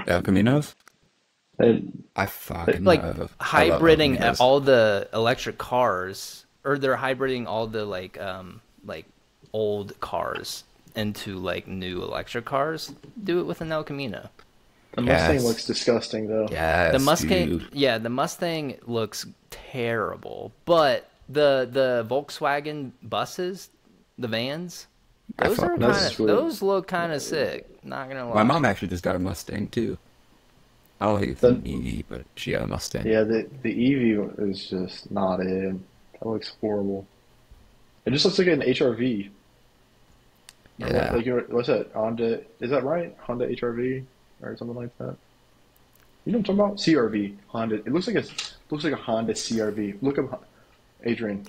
El Caminos? And I fucking Like love. I love El hybriding Caminos. all the electric cars, or they're hybriding all the like old cars into like new electric cars. Do it with an El Camino. the Mustang Yes. looks disgusting though. The Yes, Mustang, dude. yeah, the Mustang looks terrible, but the Volkswagen buses, the vans, I those fuck are with That's kind those. of sweet. those look kind of sick. Not gonna My lie. mom actually just got a Mustang too. I don't think it's The an EV, but she got a Mustang. Yeah, the EV is just not it. That looks horrible. It just looks like an HRV. Or Yeah. like what's that? Honda? Is that right? Honda HRV or something like that? You know what I'm talking about? CRV. Honda. It looks like a Honda CRV. Look up Adrian.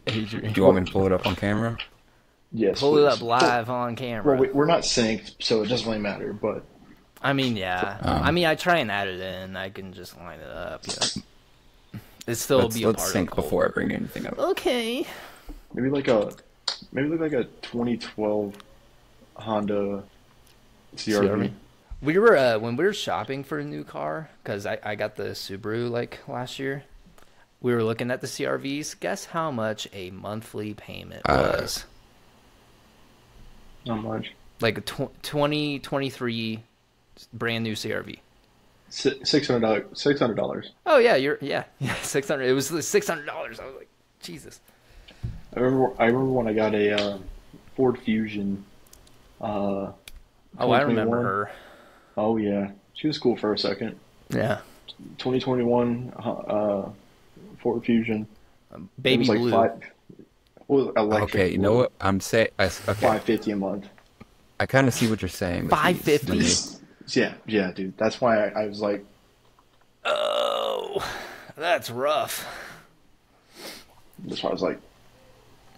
Adrian, Do you want me to pull it up on camera? Yes, pull it up please. live on Well, camera. we're not synced, so it doesn't really matter. But I mean, yeah. I Um, mean, I try and add it in. I can just line it up. Yeah. It still let's be a let's part of sync the before I culture. bring anything up. Okay. maybe like a maybe look like a 2012 Honda CRV. CRV. We were when we were shopping for a new car because I got the Subaru like last year. We were looking at the CRVs. Guess how much a monthly payment was? Not much. Like a 2023 brand new CRV. $600. $600. Oh yeah, yeah 600. It was $600. I was like, Jesus. I remember when I got a Ford Fusion. Oh, I remember 2021. her. Oh yeah, she was cool for a second. Yeah, 2021 Ford Fusion. It baby was like blue. well, electric. Okay, you know what? I'm saying. Okay, 550 a month. I kind of see what you're saying. with these. 550. Yeah, dude. That's why I was like, Oh, that's rough. that's why I was like,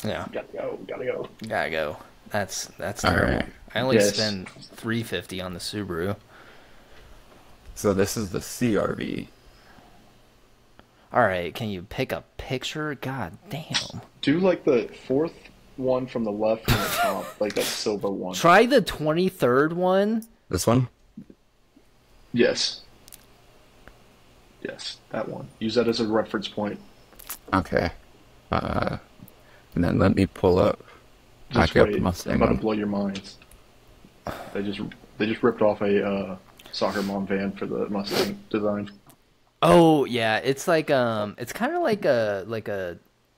Yeah, gotta go. gotta go. That's All terrible. right. I only Yes. spend 350 on the Subaru. So this is the CRV. All right, can you pick a picture? God damn. Do like the fourth one from the left from the top, like that silver one. Try the 23rd one. This one? Yes. Yes, that one. Use that as a reference point. Okay. And then let me pull up. Just Back up wait. the I'm Mustang about to one. blow your minds. They just ripped off a soccer mom van for the Mustang design. Oh yeah, it's like it's kind of like a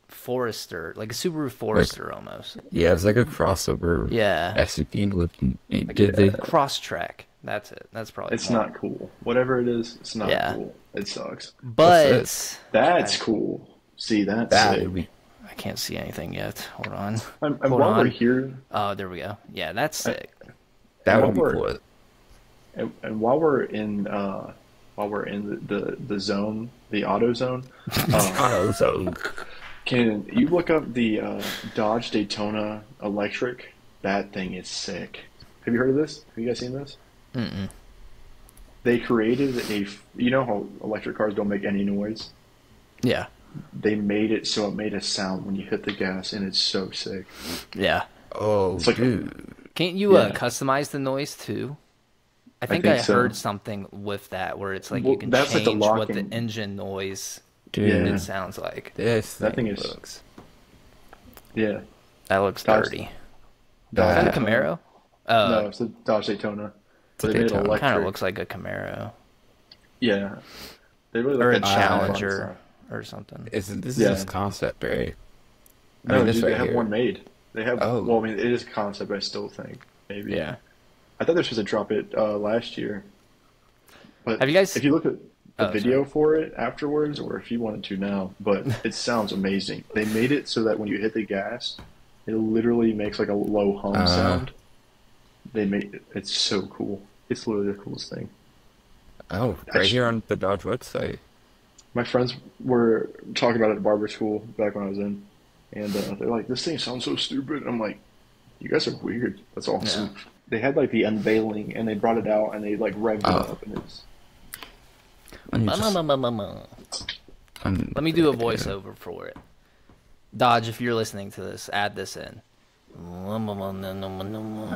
Forester, like a Subaru Forester almost. Yeah, it's like a crossover Yeah, SUV with Like did they? cross track. That's it. That's probably It's more. not cool. Whatever it is, it's not Yeah. cool. It sucks. But That's cool. See, that's That sick. would be I can't see anything yet. Hold on. And Hold while we're on. here, Oh, there we go. Yeah, that's sick. that What would be word? cool. and while we're in the zone, the auto zone, Oh, so can you look up the Dodge Daytona electric? That thing is sick. Have you heard of this? Have you guys seen this? Mm-mm. They created you know how electric cars don't make any noise? Yeah, They made it so it made a sound when you hit the gas, and it's so sick. yeah. oh, It's like dude. Can't you Yeah. customize the noise too? I think think I so. heard something with that where it's like Well, you can that's like change the what the locking. engine noise Dude, Yeah. it sounds like. this That thing is- looks. Yeah. That looks Dodge- dirty. Is That, that a Camaro? No, it's the Dodge Daytona. It's a They made it Daytona. electric. Kind of looks like a Camaro Yeah. They really or a like that Challenger or something. this Yeah. is just concept, right? I No, mean, this dude, right they have here. one made. They have. Oh. Well, I mean, it is a concept. I still think maybe. Yeah. I thought they were supposed to drop it last year. But Have you guys- if you look at the Oh, video for it afterwards, or if you wanted to now, but it sounds amazing. They made it so that when you hit the gas, it literally makes like a low hum sound. They made it. It's so cool. It's literally the coolest thing. Oh, right Actually- here on the Dodge website. My friends were talking about it at barber school back when I was in, and they're like, "This thing sounds so stupid." I'm like, "You guys are weird. That's awesome." They had like the unveiling, and they brought it out, and they like revved it Oh. up, and it's Let me just- Let me do a voiceover for it. Dodge, if you're listening to this, add this in.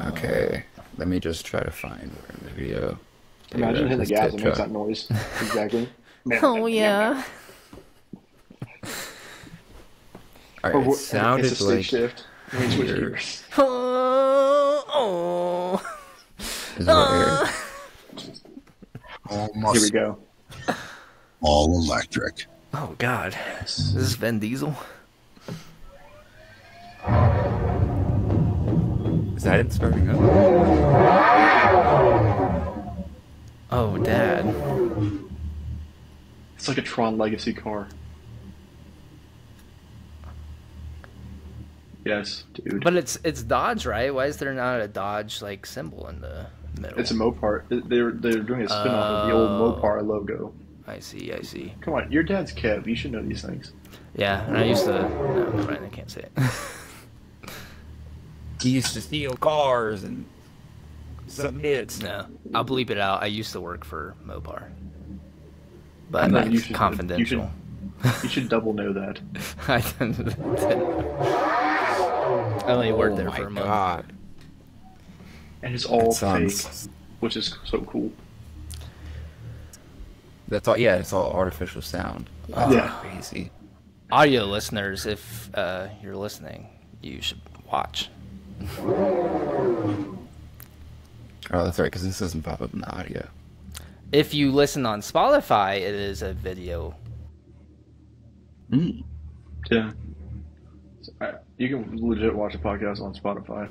Okay, let me just try to find where in the video. Imagine hitting the That's gas tip and makes truck. that noise. Exactly. Oh yeah. All Or right, it it's a sounded stick like shift. We switch you're- gears. Oh. is where Here we Almost go. all electric. Oh God. Is this Vin Diesel? is that it starting up? Oh, Dad. It's like a Tron Legacy car. Yes, dude. But it's Dodge, right? Why is there not a Dodge like symbol in the middle? It's a Mopar. They're doing a spin-off of the old Mopar logo. I see. Come on, your dad's Kev. You should know these things. Yeah, and I used to. No, never mind, I can't say it. He used to steal cars and some hits. No, I'll bleep it out. I used to work for Mopar, but I know, that's you should- confidential. You should double know that. I only worked there Oh for my a month. god. And it's all That sounds- fake, which is so cool. That's all. Yeah, it's all artificial sound. That's Yeah. crazy. Audio listeners, if you're listening, you should watch. Oh, that's right, because this doesn't pop up in the audio. If you listen on Spotify, it is a video. Mm. Yeah. You can legit watch a podcast on Spotify.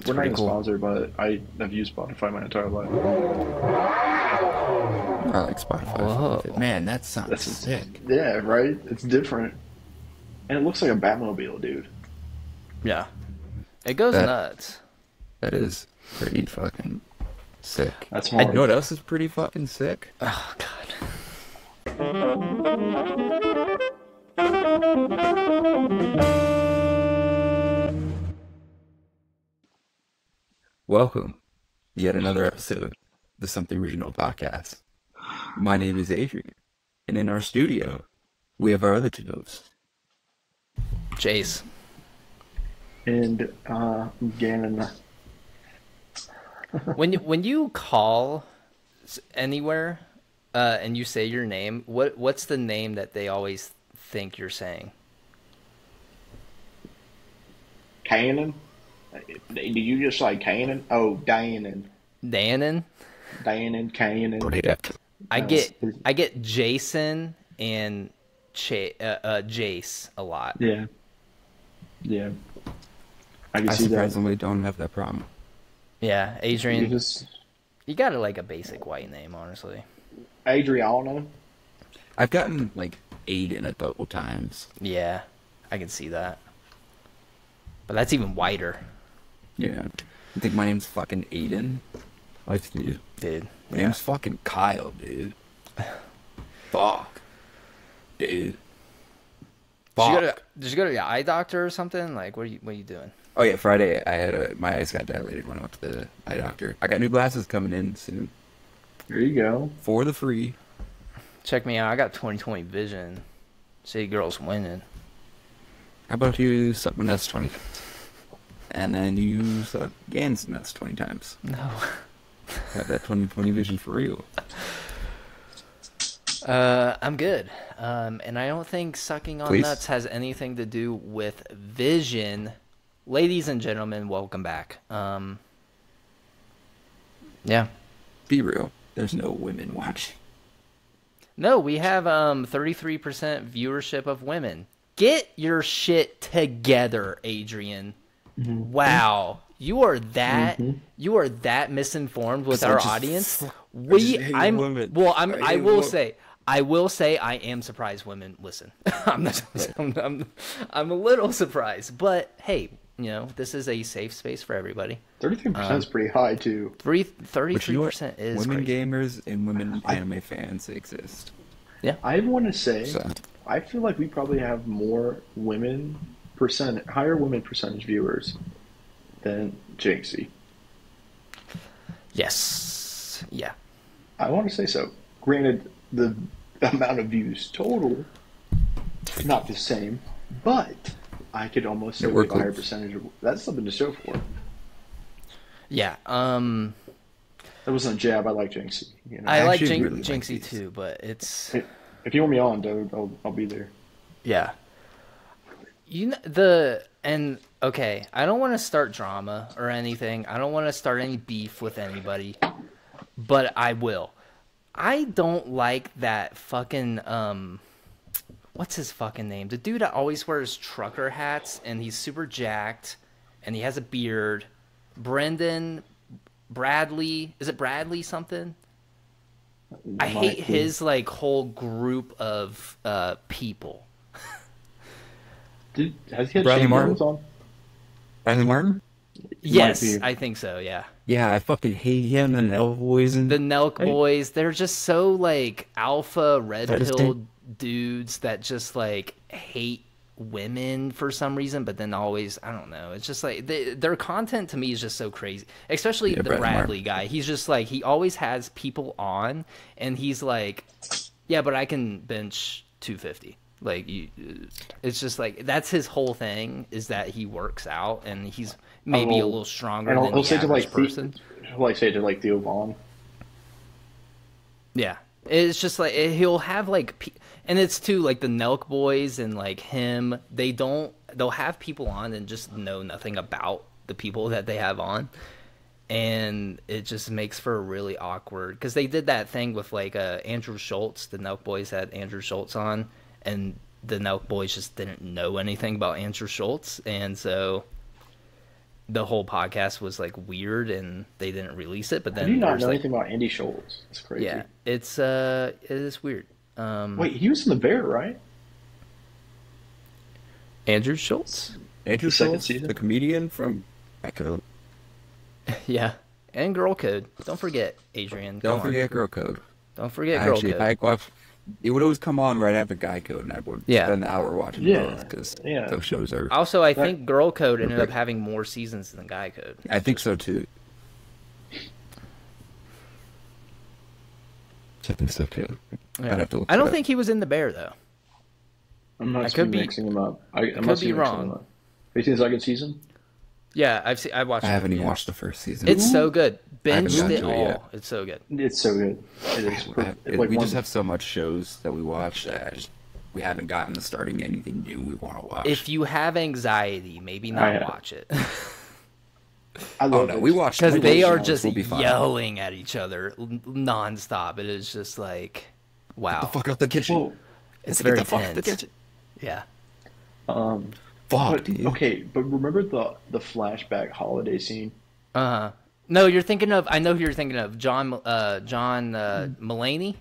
We're not pretty even cool. sponsored, but I have used Spotify my entire life. I like Spotify. Whoa. Man, that sounds That's sick. Yeah, right? It's different. And it looks like a Batmobile, dude. Yeah, it goes That- nuts. That is pretty fucking sick. That's And hard. you know what else is pretty fucking sick? Oh God. Welcome, yet another episode of the Something Regional Podcast. My name is Adrian, and in our studio, we have our other two hosts. Jace. And Gannon. When you call anywhere and you say your name, what's the name that they always think you're saying? Cannon? Do you just say Cannon? Oh, Dannon. Dannon? Dannon, Cannon. I No, get Jason and Jace a lot. Yeah. Yeah. I can I see that. surprisingly don't have that problem. Yeah, You Adrian. just You got like a basic white name, honestly. Adriano. I've gotten like Aiden a couple times. Yeah, I can see that. But that's even whiter, Yeah. You think my name's fucking Aiden? I do. dude. My name's fucking Kyle, dude. Fuck. Dude. Fuck. Did you go to the eye doctor or something? Like, what are you doing? Oh yeah, Friday I had my eyes got dilated when I went to the eye doctor. I got new glasses coming in soon There you go. for the free. Check me out. I got 20/20 vision. City girls winning. How about you use something else 20 times? And then you use Gans nuts 20 times. No. Have that 20/20 vision for real. I'm good. And I don't think sucking on Please? nuts has anything to do with vision. Ladies and gentlemen, welcome back. Yeah. Be real. There's no women watching. No, we have 33% viewership of women. Get your shit together, Adrian. Wow. You are that misinformed with I our just- audience. I just hate women. I hate women. I will say I am surprised women listen. I'm a little surprised, but hey, you know, this is a safe space for everybody. 33% is pretty high too. 33% is women crazy. gamers and women anime fans exist. I want to say, So I feel like we probably have more higher women percentage viewers than Jinxie. Yes. Yeah. I want to say so. Granted, the amount of views total, not the same, but I could almost say Yeah, we we're have a higher close. percentage of. That's something to show for. Yeah. That wasn't a jab. I like Jinxie. You know, I like actually really like Jinxie these. too, but it's if you want me on, dude, I'll be there. yeah. Okay, I don't want to start drama or anything. I don't want to start any beef with anybody, but I will. I don't like that fucking what's his fucking name? The dude that always wears trucker hats and he's super jacked and he has a beard. Brendan Bradley, is it Bradley something? I hate his like whole group of people. Has he had Bradley Shane Martin? Reynolds on? Bradley Martin? Yes, be. I think so, yeah. Yeah, I fucking hate him and the Elf Boys and The Nelk boys, they're just so like alpha red that his pilled dudes that just like hate women for some reason, but then always, I don't know, it's just like their content to me is just so crazy, especially the Bradley Bradley Martin. guy. He's just like, he always has people on and he's like, yeah, but I can bench 250. Like it's just like that's his whole thing, is that he works out and he's maybe a little stronger And than he'll the say to average like person. He'll like say to like Theo Vaughn. Yeah, it's just like he'll have like, and it's too like the Nelk boys and like him. They'll have people on and just know nothing about the people that they have on, and it just makes for a really awkward, because they did that thing with like Andrew Schultz. The Nelk boys had Andrew Schultz on, and the Nelk boys just didn't know anything about Andrew Schultz, and so the whole podcast was like weird and they didn't release it. But I then do not there's know like, anything about Andy Schultz. It's crazy. yeah, it is weird. Wait, he was in The Bear, right? Andrew Schultz? Andrew The second Schultz, season? the comedian from Echo. Yeah. And Girl Code. Don't forget, Adrian. Don't Come on. forget Girl Code. Don't forget Girl Actually, Code. it would always come on right after Guy Code, and I would Yeah. spend an hour watching Yeah. both, because Yeah. those shows are... Also, I think Girl Code ended up having more seasons than Guy Code. I think so, too. Checking stuff, too. Yeah. I'd have to look I it don't up. think he was in The Bear, though. I'm not I could be- mixing him up. I could must be mixing wrong. him up. Have you seen the second season? Yeah, I watched I it. haven't even Yeah. watched the first season. It's so good. haven't Binged gotten it to it all. yet. It's so good. It's so good. It is. We just have so much shows that we watch that we haven't gotten to starting anything new we want to watch. If you have anxiety, maybe not watch it. I Oh love no, it. we watched Because they are shows, just we'll be fine. yelling at each other nonstop. It is just like, wow. Get the fuck out the kitchen. Well, It's Get very the fuck out the tense. kitchen. Yeah. Fuck, but, dude. okay, but remember the flashback holiday scene? No, you're thinking of. I know who you're thinking of. John Mulaney.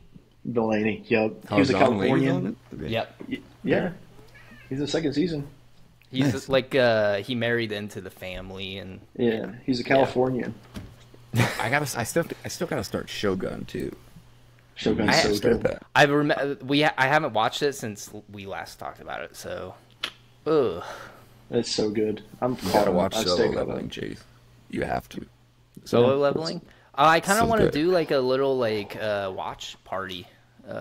Delaney. Yep. Oh, He was a John Wayne's Californian. on it? Yep. Yeah. He's the second season. He's Nice. like he married into the family, and Yeah. He's a Californian. I still gotta start Shogun too. Shogun's I so Start good. that. I haven't watched it since we last talked about it. So, ugh. It's so good. I'm You caught gotta up. watch I've Solo stayed Leveling, up. Chase. You have to. Solo leveling. I kind of So want to good. do like a little like watch party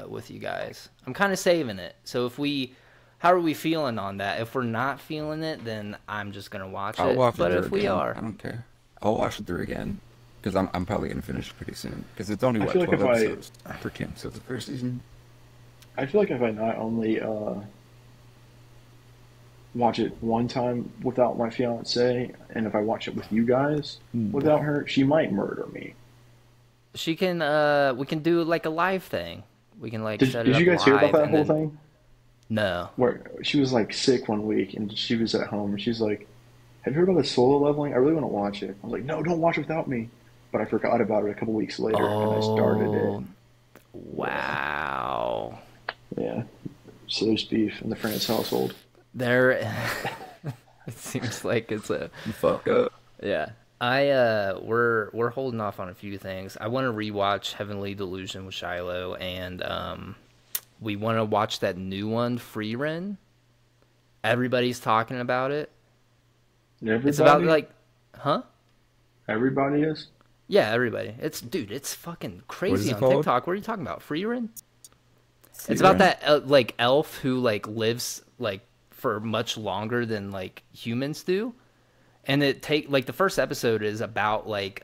with you guys. I'm kind of saving it. So how are we feeling on that? If we're not feeling it, then I'm just gonna watch I'll it. watch But it if through we again. are, I don't care. I'll watch it through again because I'm probably gonna finish it pretty soon because it's only I what feel like 12 if I- episodes per team. So the first season. I feel like if I not only watch it one time without my fiance, and if I watch it with you guys without her, she might murder me. she can. We can do like a live thing. We can like Did set it you up guys hear about live that and whole then- thing? No. Where she was like sick one week and she was at home and she's like, "Have you heard about the solo leveling? I really want to watch it." I was like, "No, don't watch it without me." But I forgot about it a couple weeks later and I started it. Wow. Yeah. So there's beef in the France household. There. It seems like it's a. You fuck up. Yeah. We're holding off on a few things. I want to rewatch Heavenly Delusion with Shiloh, and we want to watch that new one, Free Ren. Everybody's talking about it. Everybody, It's about like, huh? everybody is. Yeah, everybody. It's fucking What is crazy it on called? TikTok. What are you talking about? Free Ren? It's about that like elf who like lives like for much longer than like humans do, and it take like the first episode is about like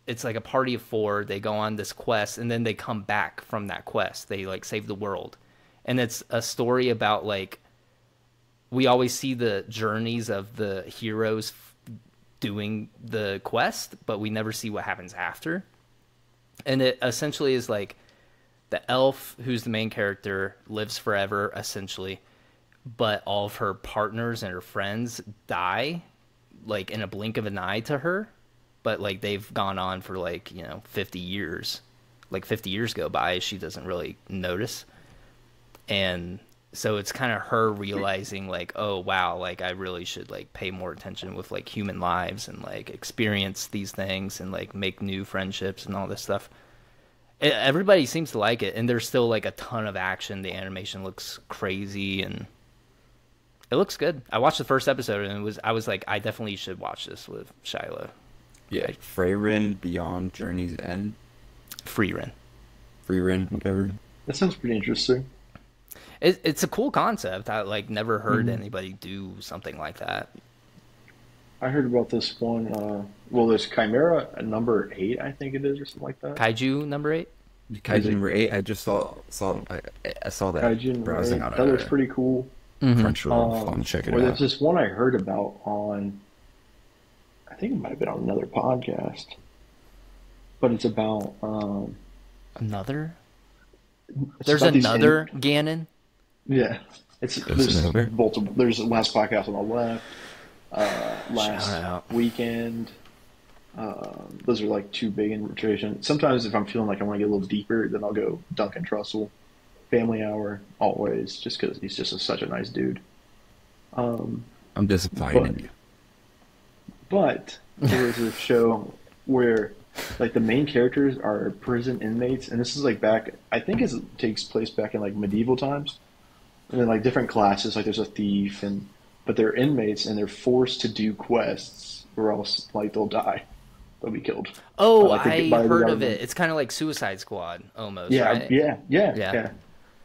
it's like a party of 4. They go on this quest, and then they come back from that quest. They like save the world, and it's a story about like we always see the journeys of the heroes doing the quest, but we never see what happens after. And it essentially is like the elf, who's the main character, lives forever essentially, but all of her partners and her friends die like in a blink of an eye to her, but like they've gone on for like 50 years. Like 50 years go by, she doesn't really notice. And so it's kind of her realizing like, oh wow, like I really should like pay more attention with like human lives and like experience these things and like make new friendships and all this stuff. Everybody seems to like it, and there's still like a ton of action. The animation looks crazy and it looks good. I watched the first episode and I was like, I definitely should watch this with Shiloh. Yeah, Freyrin Beyond Journey's End. Freerin, whatever. That sounds pretty interesting. It's a cool concept. I like never heard anybody do something like that. I heard about this one. Well, there's Chimera number 8, I think it is, or something like that. Kaiju number 8. Kaiju number 8. I just saw I saw that Kaiju browsing number 8. on That looks pretty cool. Crunchyroll. I'll check it out. There's this one I heard about on. I think it might have been on another podcast, but it's about another. it's There's about these another Ganon. Yeah, there's another? multiple. There's the last podcast on the left. Shout Last out. weekend. Those are like 2 big in rotation. Sometimes if I'm feeling like I want to get a little deeper, then I'll go Duncan Trussell. Family Hour, always, just because he's just such a nice dude. I'm disappointed in you. But there was a show where like the main characters are prison inmates, and this is like back, I think it takes place back in like medieval times. And then like different classes, like there's a thief, but they're inmates and they're forced to do quests, or else like they'll die, they'll be killed. Oh, Like, I by the heard of government. it. It's kind of like Suicide Squad almost. Yeah, right? yeah.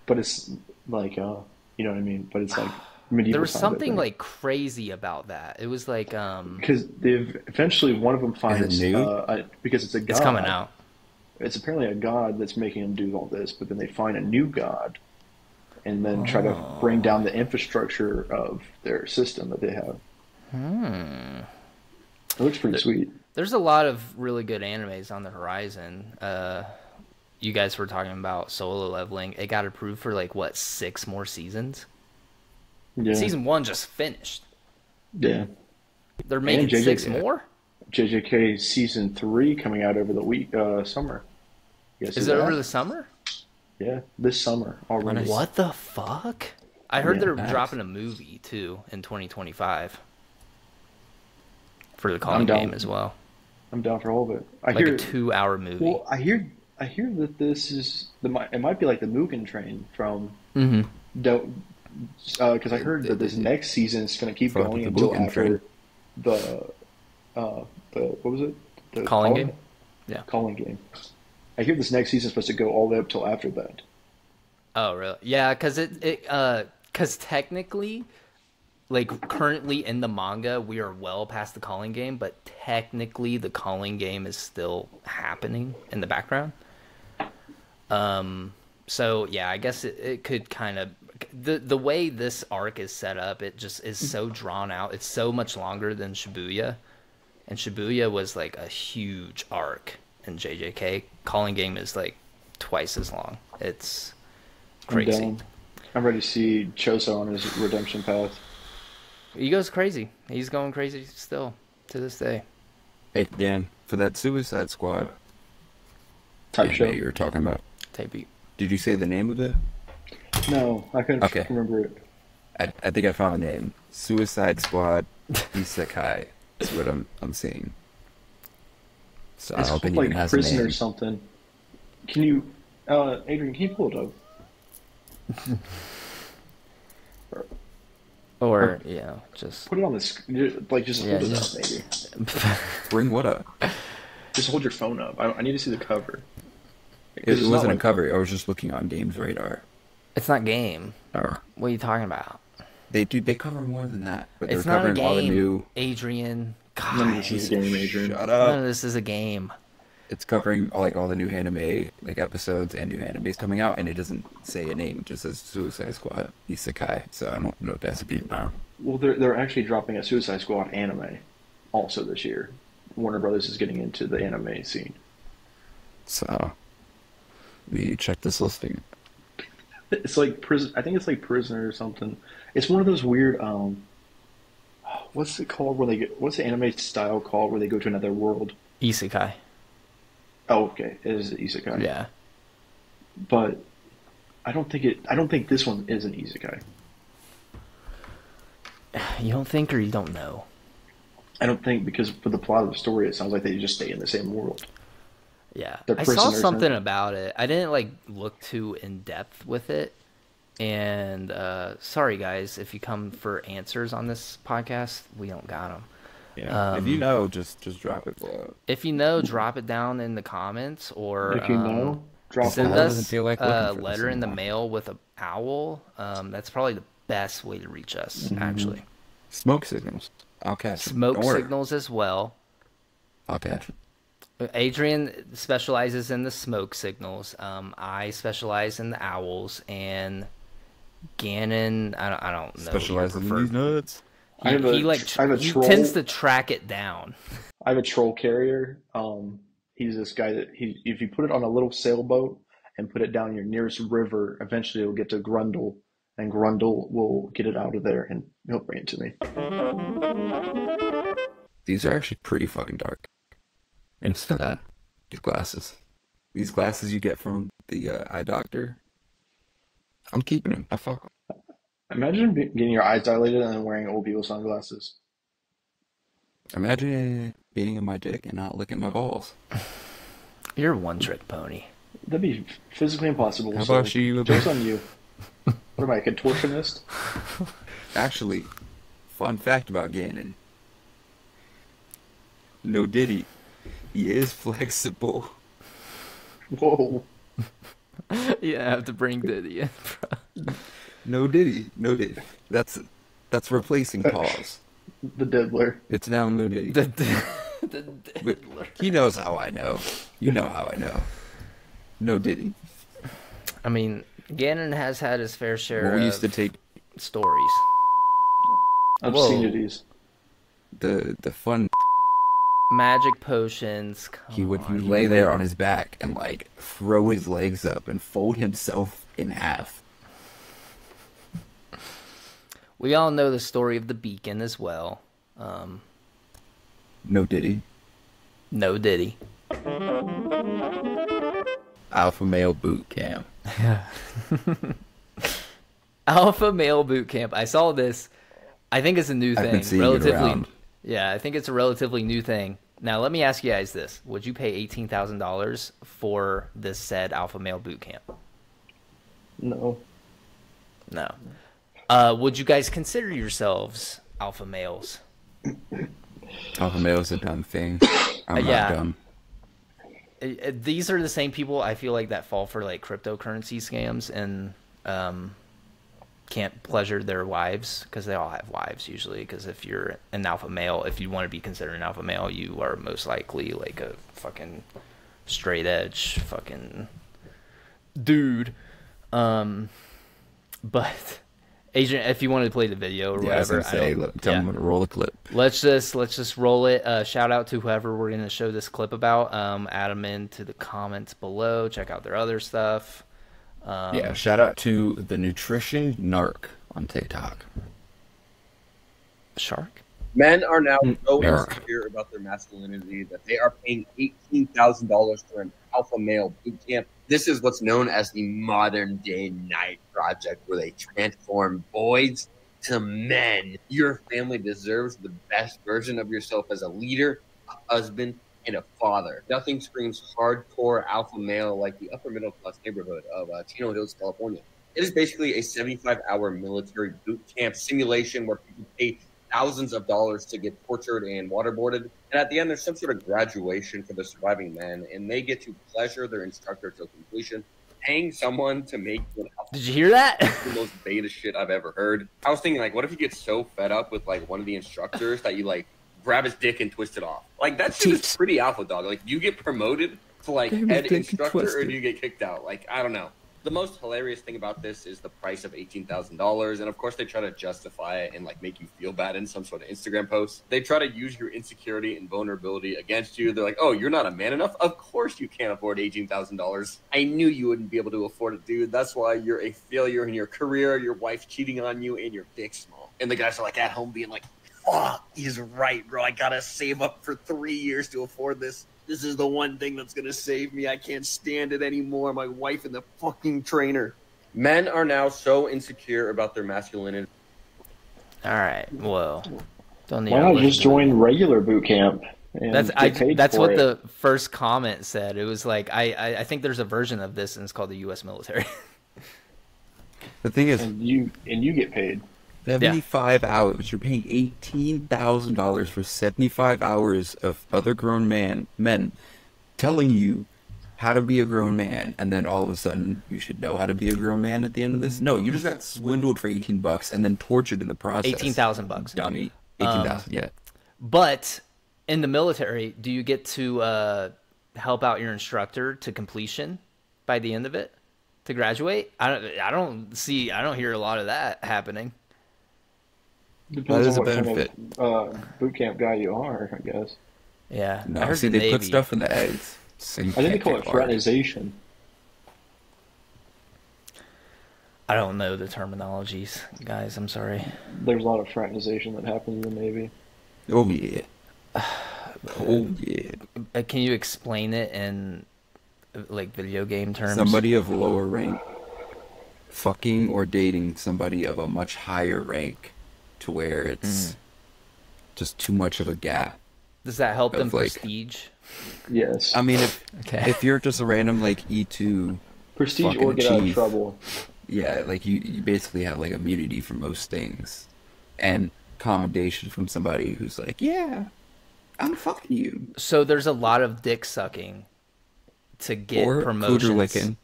But it's like, you know what I mean? But it's like medieval. There was times, something like crazy about that. It was like because they've eventually one of them finds because it's a god. it's coming out. It's apparently a god that's making them do all this, but then they find a new god, and then try to bring down the infrastructure of their system that they have. It looks pretty sweet. There's a lot of really good animes on the horizon. You guys were talking about Solo Leveling. It got approved for like what, 6 more seasons? Yeah. Season 1 just finished. Yeah. They're making 6 more? JJK season 3 coming out over the summer. Is it over the summer? Yeah, this summer already. What the fuck? I heard they're nice. dropping a movie too in 2025 for the calling I'm down. game as well. I'm down for all of it. I Like hear a 2-hour movie. Well, I hear that this is it might be like the Mugen Train from because I heard that this next season is going to keep Fuck going the until Mugen after Train. the what was it? The Calling game? Yeah. Calling game. I hear this next season is supposed to go all the way up till after that. Oh, really? Yeah, because technically, like currently in the manga, we are well past the calling game, but technically the calling game is still happening in the background. So yeah, I guess it could kind of the way this arc is set up, it just is so drawn out. It's so much longer than Shibuya, and Shibuya was like a huge arc in JJK. Calling game is like twice as long. It's crazy. I'm ready to see Choso on his redemption path. He goes crazy. He's going crazy still to this day. Hey, Dan, for that Suicide Squad Type anime show. you were talking about, Type beat. did you say the name of it? No, I couldn't Okay. remember it. I think I found the name. Suicide Squad Isekai is what I'm seeing. So It's I don't think called it even like has a prison or name. something. Can you, Adrian? Can you pull it up? Or just Put it on the like just Yeah, hold it just- up, maybe. Bring what up? Just hold your phone up. I need to see the cover. It wasn't a cover. I was just looking on Games Radar. it's not game. Or What are you talking about? they cover more than that. But It's they're not a covering all the game, new. Adrian. None of God, this is a game, Adrian. Shut none up. of this is a game. It's covering all the new anime episodes and new animes coming out, and it doesn't say a name; it just says Suicide Squad Isekai. So I don't know if that's a beat now. Well, they're actually dropping a Suicide Squad anime also this year. Warner Brothers is getting into the anime scene. So we check this listing. It's like prison. I think it's like Prisoner or something. It's one of those weird. What's it called when they get? What's the anime style called where they go to another world? Isekai. Oh, okay. It is isekai. Yeah. But I don't think this one is an isekai. You don't think, or you don't know? I don't think, because for the plot of the story, it sounds like they just stay in the same world. Yeah. They're I saw prisoners something and- about it. I didn't look too in depth with it. And sorry guys, if you come for answers on this podcast, we don't got them. Yeah. If you know, just drop it below. If you know, drop it down in the comments, or If you know, drop send it. Doesn't us feel like a looking for this letter in the anymore. mail with an owl. That's probably the best way to reach us, actually. Smoke signals. I'll catch it. Smoke Don't worry. signals as well. I'll catch it. Adrian specializes in the smoke signals. I specialize in the owls, and Gannon, I don't know. Specializing in your these preferred- nuts. I have a- I have a he troll. tends to track it down. I have a troll carrier. He's this guy that if you put it on a little sailboat and put it down your nearest river, eventually it'll get to Grundle, and Grundle will get it out of there and he'll bring it to me. These are actually pretty fucking dark. And it's that. These glasses. These glasses you get from the eye doctor. I'm keeping them. I fuck 'em. Imagine getting your eyes dilated and then wearing old people sunglasses. Imagine being in my dick and not licking my balls. You're a one-trick pony. That'd be physically impossible. How so about you? joke's on you. What am I, a contortionist? Actually, fun fact about Gannon. No Diddy. He is flexible. Whoa. You have to bring Diddy in, bro. No Diddy. No Diddy. That's replacing pause. The diddler. It's now No Diddy. The But he knows how I know. You know how I know. No Diddy. I mean, Gannon has had his fair share Well, we of used to take stories. Obscenities. the fun. Magic potions. He would lay there on his back and throw his legs up and fold himself in half. We all know the story of the beacon as well. No Diddy. No Diddy. Alpha male boot camp. Alpha male boot camp. I saw this. I think it's a new I've thing. been seeing it around. Yeah, I think it's a relatively new thing. Now, let me ask you guys this. Would you pay $18,000 for this said alpha male boot camp? No. No. Would you guys consider yourselves alpha males? Alpha male is a dumb thing. I'm Yeah. not dumb. These are the same people I feel like that fall for cryptocurrency scams and can't pleasure their wives, because they all have wives usually. Because if you're an alpha male, if you want to be considered an alpha male, you are most likely a fucking straight edge fucking dude. But Adrian, if you wanted to play the video or Yeah, I was whatever, gonna say, tell him to roll a clip. let's just roll it. Shout out to whoever we're gonna show this clip about. Add them into the comments below. Check out their other stuff. Yeah, shout out to the Nutrition Narc on TikTok. Shark. Men are now so Eric. insecure about their masculinity that they are paying $18,000 for an alpha male boot camp. This is what's known as the modern day night project, where they transform boys to men. Your family deserves the best version of yourself as a leader, a husband, and a father. Nothing screams hardcore alpha male like the upper middle class neighborhood of Chino Hills, California. It is basically a 75-hour military boot camp simulation where people pay thousands of dollars to get tortured and waterboarded. And at the end, there's some sort of graduation for the surviving men, and they get to pleasure their instructor till completion. Paying someone to make you an alpha Did you hear that? is the most beta shit I've ever heard. I was thinking, what if you get so fed up with one of the instructors that you grab his dick and twist it off. Like, that shit is pretty alpha dog. Like, do you get promoted to, like, head instructor, or do you get kicked out? Like, I don't know. The most hilarious thing about this is the price of $18,000, and of course they try to justify it and like make you feel bad in some sort of Instagram post. They try to use your insecurity and vulnerability against you. They're like, "Oh, you're not a man enough? Of course you can't afford $18,000. I knew you wouldn't be able to afford it, dude. That's why you're a failure in your career. Your wife's cheating on you, and your dick's small." And the guys are like at home being like, "Fuck, he's right, bro. I gotta save up for 3 years to afford this. This is the one thing that's going to save me. I can't stand it anymore. My wife and the fucking trainer." Men are now so insecure about their masculinity. All right. Well, don't need Why to not just join regular boot camp? And that's what the first comment said. It was like, I think there's a version of this, and it's called the U.S. military. The thing is, and you get paid 75 hours. You're paying $18,000 for 75 hours of other grown men telling you how to be a grown man, and then all of a sudden you should know how to be a grown man at the end of this. No, you just got swindled for $18 and then tortured in the process. $18,000, dummy. 18,000, yeah. But in the military, do you get to help out your instructor to completion by the end of it to graduate? I don't hear a lot of that happening. Depends on what benefit. kind of boot camp guy you are, I guess. Yeah. No, see, they put stuff in the eggs. So I think they call it fraternization. I don't know the terminologies, guys. I'm sorry. There's a lot of fraternization that happens in the Navy. Oh, yeah. Oh, yeah. Can you explain it in, like, video game terms? Somebody of lower rank fucking or dating somebody of a much higher rank to where it's just too much of a gap. Does that help them like, prestige? Yes. I mean, if you're just a random, like, E2... Prestige or get out of trouble. Yeah, like, you basically have, like, immunity from most things. And commendation from somebody who's like, yeah, I'm fucking you. So there's a lot of dick sucking to get promotions. Or licking.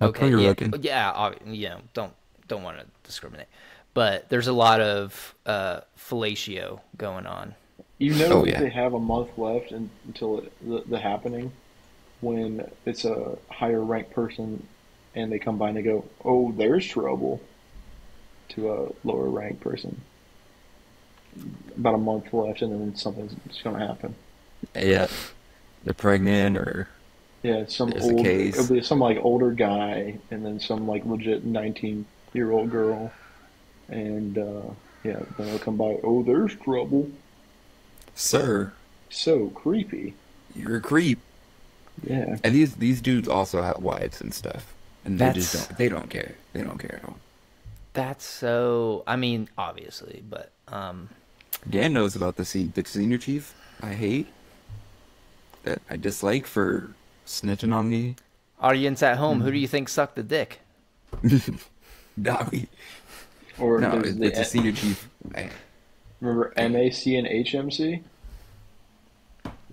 Okay, licking. Yeah, don't want to discriminate. But there's a lot of fellatio going on. You know they have a month left until the happening, when it's a higher ranked person and they come by and they go, "Oh, there's trouble," to a lower ranked person. About a month left, and then something's going to happen. Yeah, they're pregnant, or it'll be some like older guy, and then some like legit 19-year-old girl, and then they'll come by. "Oh, there's trouble, sir." So creepy. You're a creep. Yeah. And these dudes also have wives and stuff, and they don't care. They don't care at all. That's so. I mean, obviously, but Dan knows about the senior chief. I hate that. I dislike for snitching on me. Audience at home, who do you think sucked the dick? Dobby. Or no, it's a senior chief. Remember MAC and HMC?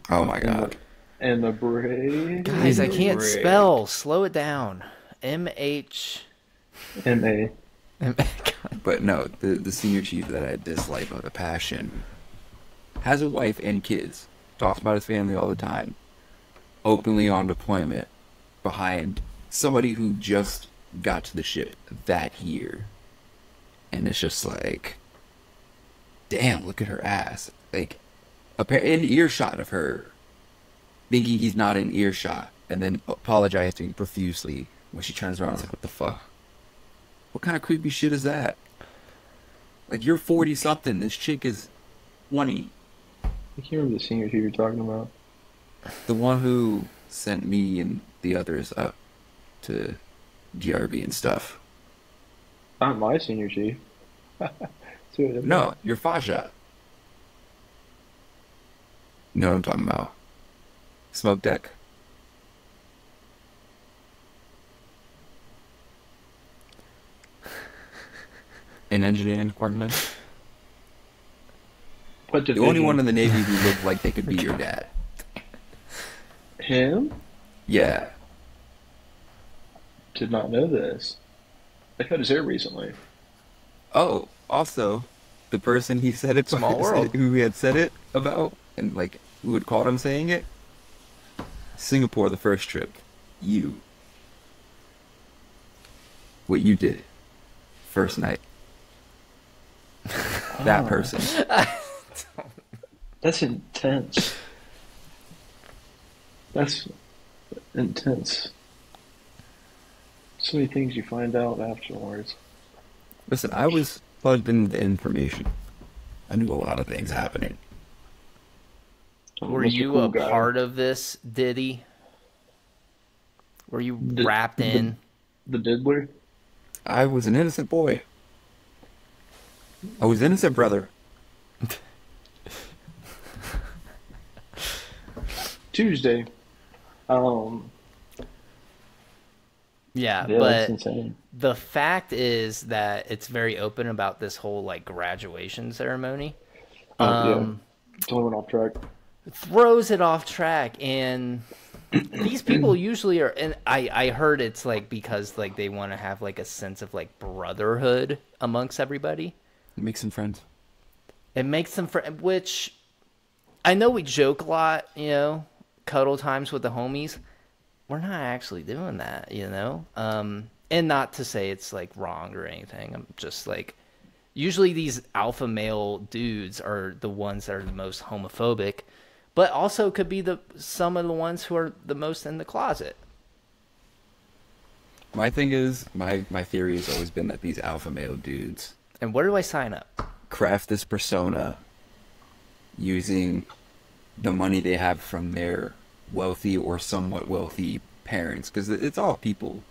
Oh my god. And the braid. Guys, I can't spell. Slow it down. MH. MA. But no, the senior chief that I dislike with a passion has a wife and kids. Talks about his family all the time. Openly on deployment behind somebody who just got to the ship that year. And it's just like, damn, look at her ass. Like, in earshot of her, thinking he's not in earshot, and then apologizing profusely when she turns around. It's like, what the fuck? What kind of creepy shit is that? Like, you're 40-something. This chick is 20. I can't remember the senior chief you're talking about. The one who sent me and the others up to DRB and stuff. Not my senior chief. No, you're Faja. You know what I'm talking about. Smoke deck. In engineering department. The only one in the Navy who looked like they could be your dad. Him? Yeah. Did not know this. I cut his hair recently. Oh, also, the person he said it Small world. who had said it about, and like who would caught him saying it? Singapore, the first trip. You. What you did. First night. That person. That's intense. That's intense. So many things you find out afterwards. Listen, I was plugged into information. I knew a lot of things happening. Were Mr. you Cool a Guy. part of this, Diddy? Were you wrapped in? The diddler? I was an innocent boy. I was innocent, brother. Tuesday. Yeah, Yeah, but that's insane. the fact is that it's very open about this whole like graduation ceremony. Yeah. Totally went off track. Throws it off track, and these people usually are, and I heard it's like because like they want to have like a sense of like brotherhood amongst everybody. Make some friends. It makes them which I know we joke a lot, you know, cuddle times with the homies. We're not actually doing that, you know? And not to say it's like wrong or anything. I'm just like, usually these alpha male dudes are the ones that are the most homophobic, but also could be some of the ones who are the most in the closet. My thing is, my theory has always been that these alpha male dudes And where do I sign up? craft this persona using the money they have from their wealthy or somewhat wealthy parents, because it's all people,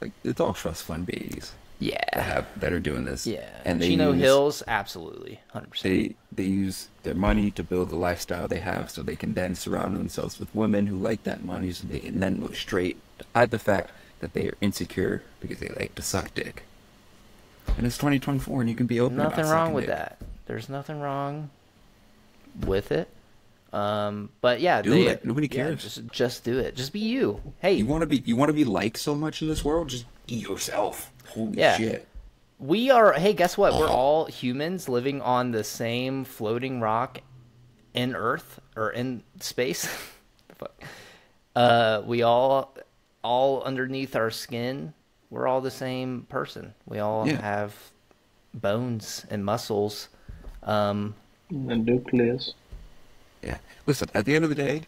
like it's all trust fund babies Yeah. that are doing this. Yeah. And they Chino use, Hills, absolutely. 100%. they use their money to build the lifestyle they have, so they can then surround themselves with women who like that money, so they can then look straight to hide the fact that they are insecure because they like to suck dick. And it's 2024, and you can be open Nothing about wrong sucking with dick. that. There's nothing wrong with it. But yeah, Do it. Nobody cares. Just do it. Just be you. Hey, You want to be liked so much in this world? Just be yourself. Holy Yeah. shit. we are. Hey, guess what? We're all humans living on the same floating rock in Earth or in space. We all underneath our skin. We're all the same person. We all Yeah. have bones and muscles. The nucleus. Yeah. Listen, at the end of the day,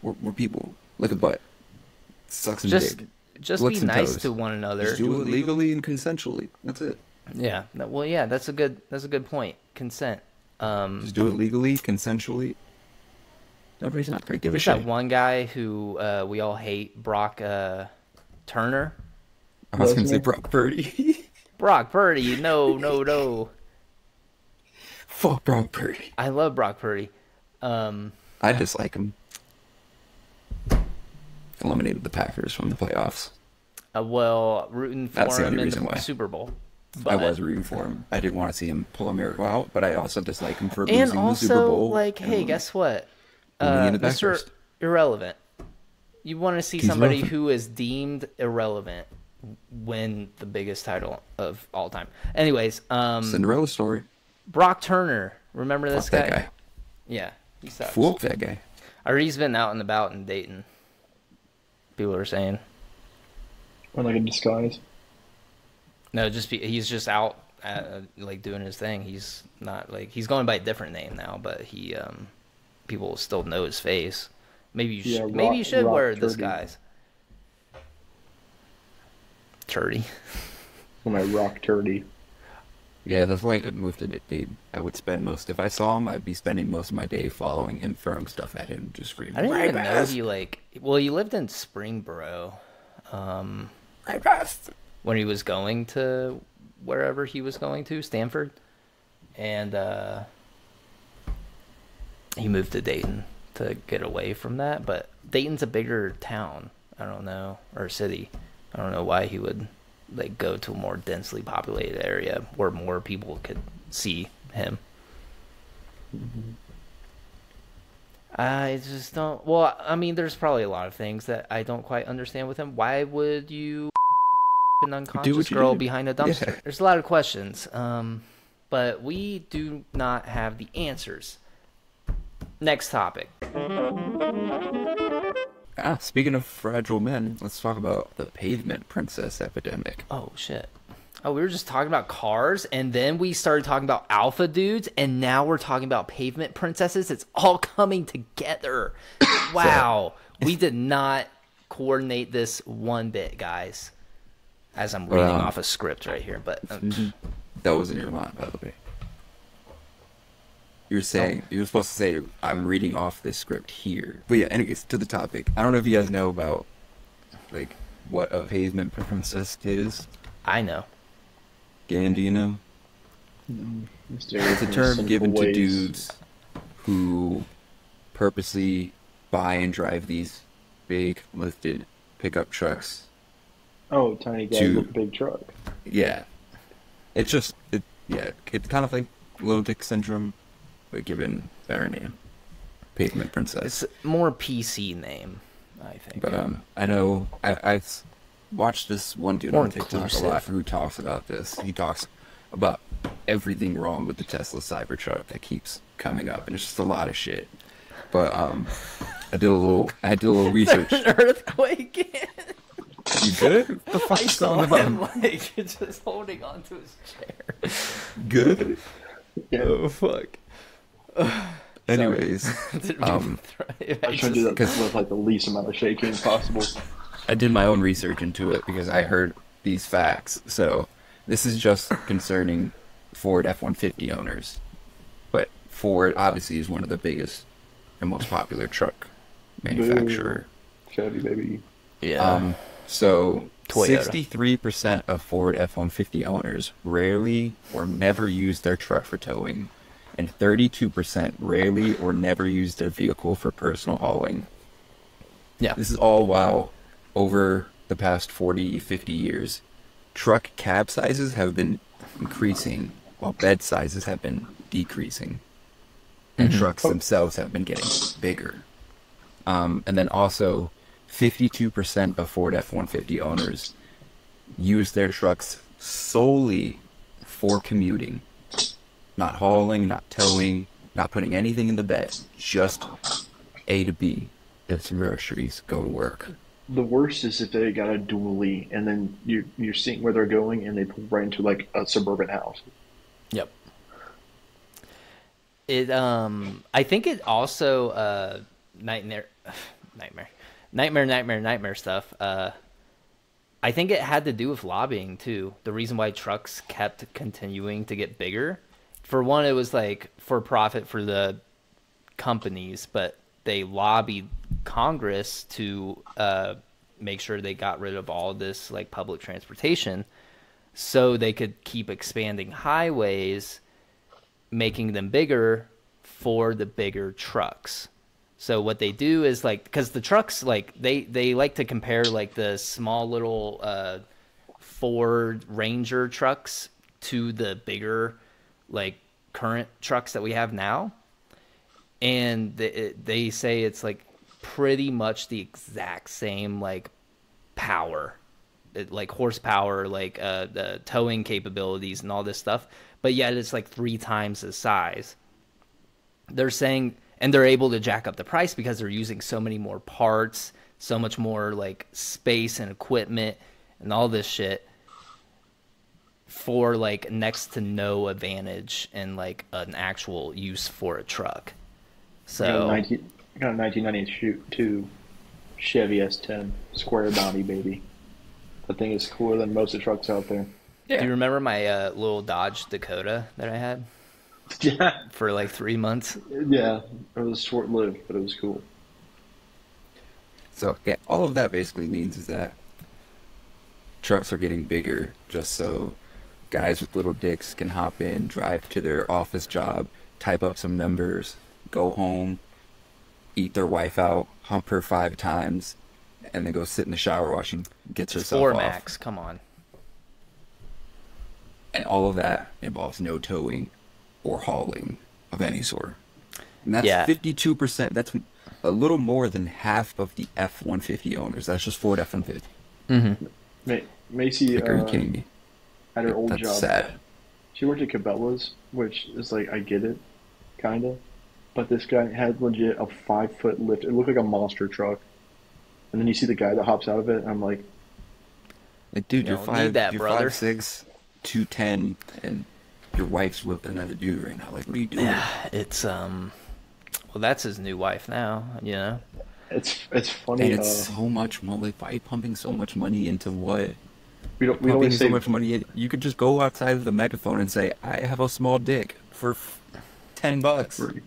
we're people. Look at butt. Sucks and Just dick. be Looks and nice toes. to one another. Just do it legally and consensually. That's it. Yeah. Well, yeah. That's a good point. Consent. Just do it legally, consensually. Nobody's not gonna give a There's shit. that one guy who we all hate, Brock Turner. I was gonna say Lesnar? Brock Purdy. Brock Purdy. No. Fuck Brock Purdy. I love Brock Purdy. I dislike him. Eliminated the Packers from the playoffs. Well, rooting for That's the him only in reason the why. Super Bowl. I But- was rooting for him. I didn't want to see him pull a miracle out, but I also dislike him for And losing the Super also, Bowl. like, and hey, guess what? winning in the back Mr. first. Irrelevant. You want to see He's somebody relevant. who is deemed irrelevant win the biggest title of all time. Anyways, Cinderella story. Brock Turner. Remember this Fuck that guy. Yeah, he sucks. Fuck that guy. I heard he's been out and about in Dayton. People are saying. Or like a disguise. No, he's just out like doing his thing. He's not like he's going by a different name now, but he people still know his face. Maybe you should maybe you should Rock wear a Turdy. disguise. Turdy. When I rock turdy. Yeah, that's why I couldn't move to Dayton. I would spend if I saw him, I'd be spending most of my day following him, throwing stuff at him, just screaming. I didn't "Right even know past! he you lived in Springboro Right past!" when he was going to wherever he was going to, Stanford. And he moved to Dayton to get away from that, but Dayton's a bigger town. I don't know, or city. I don't know why he would like go to a more densely populated area where more people could see him. I just don't. Well, I mean, there's probably a lot of things that I don't quite understand with him. Why would you an unconscious what you girl did. behind a dumpster? Yeah. There's a lot of questions, but we do not have the answers. Next topic. Speaking of fragile men, let's talk about the pavement princess epidemic. Oh, shit. Oh, we were just talking about cars, and then we started talking about alpha dudes, and now we're talking about pavement princesses. It's all coming together. Wow. We did not coordinate this one bit, guys. As I'm reading off a script right here, but that wasn't your line, by the way. You're supposed to say I'm reading off this script here. But yeah, anyways, to the topic. I don't know if you guys know about like what a pavement princess is. I know. Dan, do you know? It's a term given to dudes who purposely buy and drive these big lifted pickup trucks. Oh, tiny guy with a big truck. Yeah. It's kind of like low dick syndrome, but given better name. Pavement princess. It's more PC name, I think. But I know I've watched this one dude on TikTok a lot who talks about this. He talks about everything wrong with the Tesla Cybertruck that keeps coming up, and it's just a lot of shit. But I did a little research. There's an earthquake. You good? What the fuck is going on? Like just holding on to his chair. Good. Yeah. Oh fuck. Anyways, I was trying to do that with like the least amount of shaking possible. I did my own research into it because I heard these facts. So this is just concerning Ford F-150 owners. But Ford obviously is one of the biggest and most popular truck manufacturer. Chevy, baby. Yeah. So Toyota. 63% of Ford F-150 owners rarely or never use their truck for towing, and 32% rarely or never use their vehicle for personal hauling. Yeah. This is all while over the past 40, 50 years, truck cab sizes have been increasing while bed sizes have been decreasing. And trucks themselves have been getting bigger. And then also, 52% of Ford F-150 owners use their trucks solely for commuting. Not hauling, not towing, not putting anything in the bed. Just A to B. Get some groceries, go to work. The worst is if they got a dually and then you're seeing where they're going and they pull right into like a suburban house. Yep. I think it also nightmare stuff. I think it had to do with lobbying too. The reason why trucks kept continuing to get bigger. For one, it was like for profit for the companies, but they lobbied Congress to make sure they got rid of all this like public transportation so they could keep expanding highways, making them bigger for the bigger trucks. So what they do is like, because the trucks, like they like to compare like the small little Ford Ranger trucks to the bigger like current trucks that we have now. And they say it's like pretty much the exact same like power, like horsepower, like the towing capabilities and all this stuff. But yet it's like 3 times the size. They're saying, and they're able to jack up the price because they're using so many more parts, so much more like space and equipment and all this shit for like next to no advantage and like an actual use for a truck. So I got a 1992 Chevy S10 square body, baby. That thing is cooler than most of the trucks out there. Yeah. Do you remember my little Dodge Dakota that I had? Yeah. For like 3 months? Yeah. It was short-lived, but it was cool. So, yeah, all of that basically means is that trucks are getting bigger just so guys with little dicks can hop in, drive to their office job, type up some numbers, go home, eat their wife out, hump her 5 times, and then go sit in the shower while she gets herself 4 off. max, come on. And all of that involves no towing or hauling of any sort. And that's 52%. That's a little more than half of the F-150 owners. That's just Ford F-150. Mm-hmm. Macy, are you kidding me? At her old That's job, sad. she worked at Cabela's, which is like, I get it, kind of. but this guy had legit a 5 foot lift. It looked like a monster truck. And then you see the guy that hops out of it, and I'm like, Like, dude, You don't need that, you're brother. 5'6", 210, and your wife's with another dude right now. Like, what are you doing? Yeah, it's well, that's his new wife now. You know. it's funny. And it's so much money. Like, why are you pumping so much money into what? we Pumping always so say much money. You could just go outside of the megaphone and say, "I have a small dick for $10." free.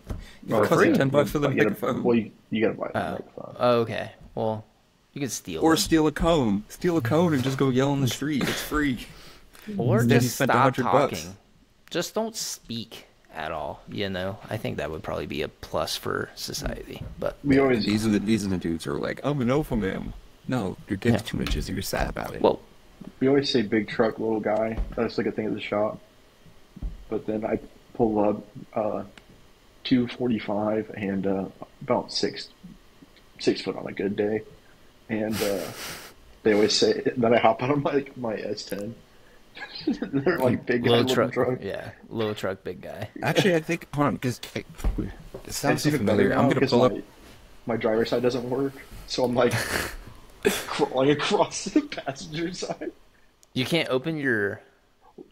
You Oh, cost free? $10 for the You gotta, megaphone. well, you gotta buy the microphone. Oh, okay. Well, you could steal Or them. steal a cone. Steal a cone and just go yell on the street. It's free. Or Instead, he just spent stop $100. talking. Just don't speak at all. You know, I think that would probably be a plus for society. But We always These are the dudes who are like, I'm an alpha man. No, your dick's Yeah. 2 inches and you're sad about it. well, we always say big truck, little guy. That's like a thing at the shop. But then I pull up 245 and about 6 foot on a good day. And they always say that I hop out of my S10. They're like big guy, little little truck. Yeah, little truck, big guy. Actually, I think, hold on, because it sounds It's so even familiar. better I'm now going to because pull up. my driver's side doesn't work. So I'm like crawling across the passenger side. You can't open your.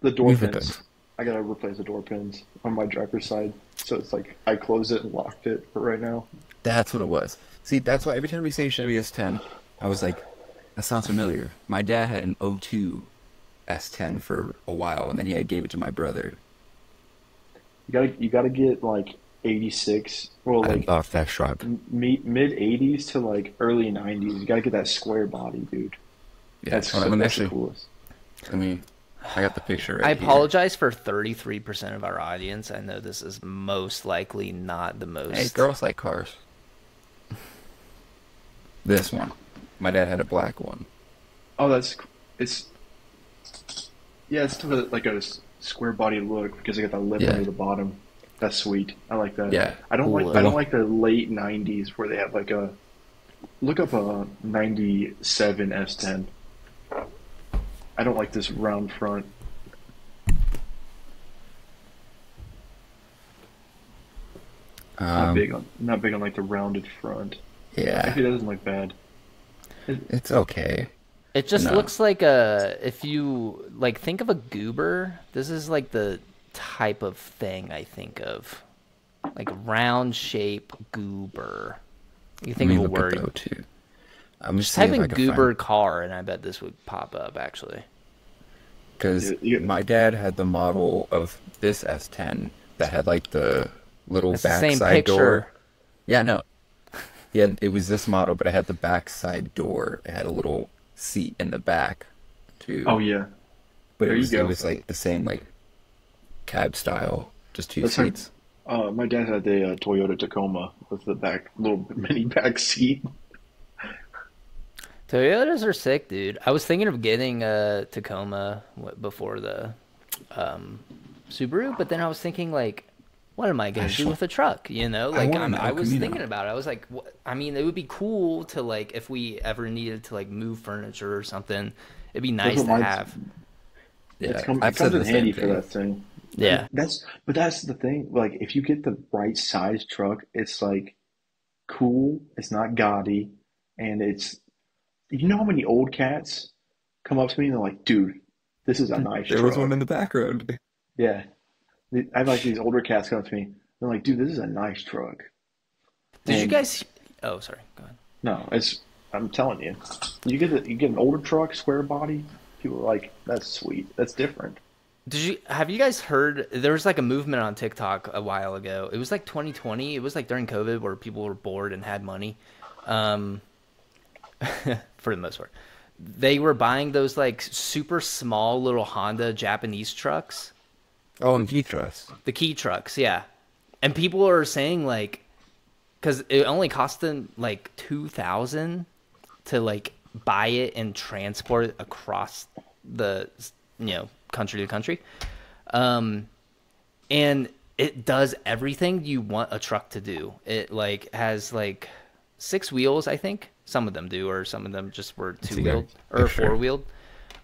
The door Leave it pins. then. I gotta replace the door pins on my driver's side. So it's like I closed it and locked it for right now. That's what it was. See, that's why every time we say Chevy S10, I was like, that sounds familiar. My dad had an '02 S10 for a while, and then he gave it to my brother. You gotta get like 86, well like Off that truck. mid 80s to like early 90s. You gotta get that square body, dude. Yeah, That's, hold on, let me that's the actually, coolest. I mean, I got the picture right I here. apologize for 33% of our audience. I know this is most likely not the most. Hey, girls like cars. This one. My dad had a black one. Oh, it's still like a square body look because I got that lip Yeah. under the bottom. That's sweet. I like that. Yeah. I don't Cool. like the late 90s where they have like a look up a 97 S10. I don't like this round front. Not big on like the rounded front. Yeah, Actually, that doesn't look bad. it's okay. It just No. looks like a, if you like think of a goober, this is like the type of thing I think of. Like round shape goober. You think Let of me a look at word. the O2. I'm just Type seeing in goober car and I bet this would pop up actually. because You- my dad had the model of this S10 that had like the little It's the same backside door. picture. Yeah, no. Yeah, it was this model, but it had the backside door. It had a little seat in the back, too. Oh yeah, but there you it go. was like the same like cab style, just two That's like- seats. my dad had a Toyota Tacoma with the back little mini back seat. Toyotas are sick, dude. I was thinking of getting a Tacoma before the Subaru, but then I was thinking like, what am I gonna do with a truck? You know, like want an I El was Camino. thinking about it. I was like, I mean, it would be cool to like if we ever needed to like move furniture or something. It'd be nice what to mine's- have. Yeah, It I've comes said in the same handy for thing. that thing. Yeah. That's the thing. Like if you get the right size truck, it's like cool. It's not gaudy, and it's you know how many old cats come up to me and they're like, "Dude, this is a nice There truck." was one in the background. Yeah, I have like these older cats come up to me. They're like, "Dude, this is a nice truck." Did you And- guys? Oh, sorry. Go ahead. No, I'm telling you, you get an older truck, square body. People are like, "That's sweet. That's different." Have you guys heard there was like a movement on TikTok a while ago. It was like 2020. It was like during COVID where people were bored and had money. For the most part. They were buying those like super small little Honda Japanese trucks. Oh, and Vitras. The key trucks, yeah. And people are saying like cuz it only cost them like $2,000 to like buy it and transport it across the country to country. And it does everything you want a truck to do. It like has like 6 wheels, I think. Some of them do, or some of them just were 2-wheeled or picture. 4-wheeled.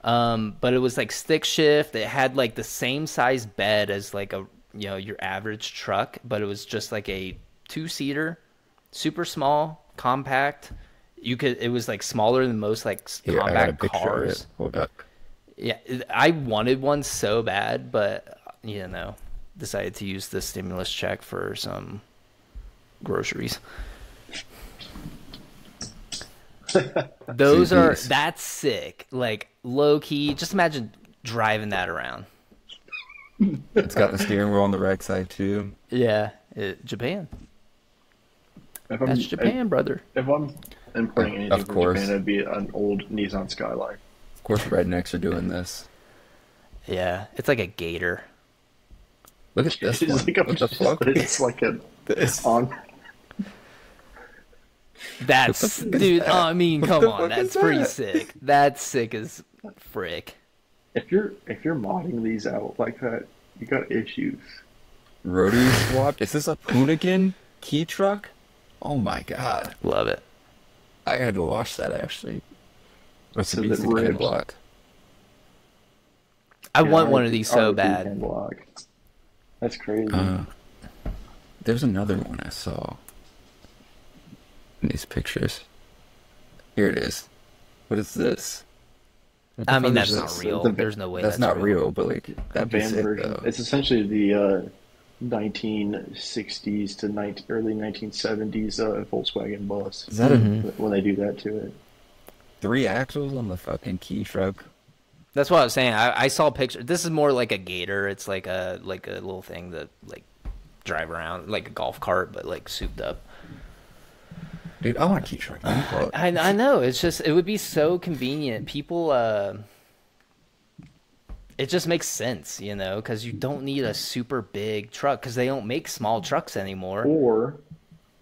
But it was like stick shift. It had like the same size bed as like a your average truck, but it was just like a 2-seater, super small, compact. It was like smaller than most like Here, I got a compact picture of cars. it. Hold up. Yeah, I wanted one so bad, but decided to use the stimulus check for some groceries. That's sick. Like low key, just imagine driving that around. It's got the steering wheel on the right side too. Yeah, Japan. That's Japan, brother. If I'm importing anything Of from course. Japan, it'd be an old Nissan Skyline. Of course, rednecks are doing this. Yeah, it's like a gator. Look at this It's one. like a, What the fuck? It's like a This. on. That's What the fuck is dude. that? I mean, What come the on, fuck that's is pretty that? sick. That's sick as frick. If you're modding these out like that, you got issues. Rotary swapped. Is this a Hoonigan key truck? Oh my god. Love it. I had to watch that actually. What's So the the beast again ribs. block? I Yeah, want one of these so RP bad. can block. That's crazy. There's another one I saw in these pictures. Here it is. What is this? What the I mean, fuck that's is not this? real. The- There's no way That's not real, but like A that'd be van sick version. though. It's essentially the 1960s to early 1970s Volkswagen bus. Is that a When they do that to it. 3 axles on the fucking key truck? That's what I was saying. I saw pictures. This is more like a gator. It's like a little thing that like drive around like a golf cart, but like souped up. Dude, I want a key truck. I know. It's just it would be so convenient. People, it just makes sense, because you don't need a super big truck because they don't make small trucks anymore. Or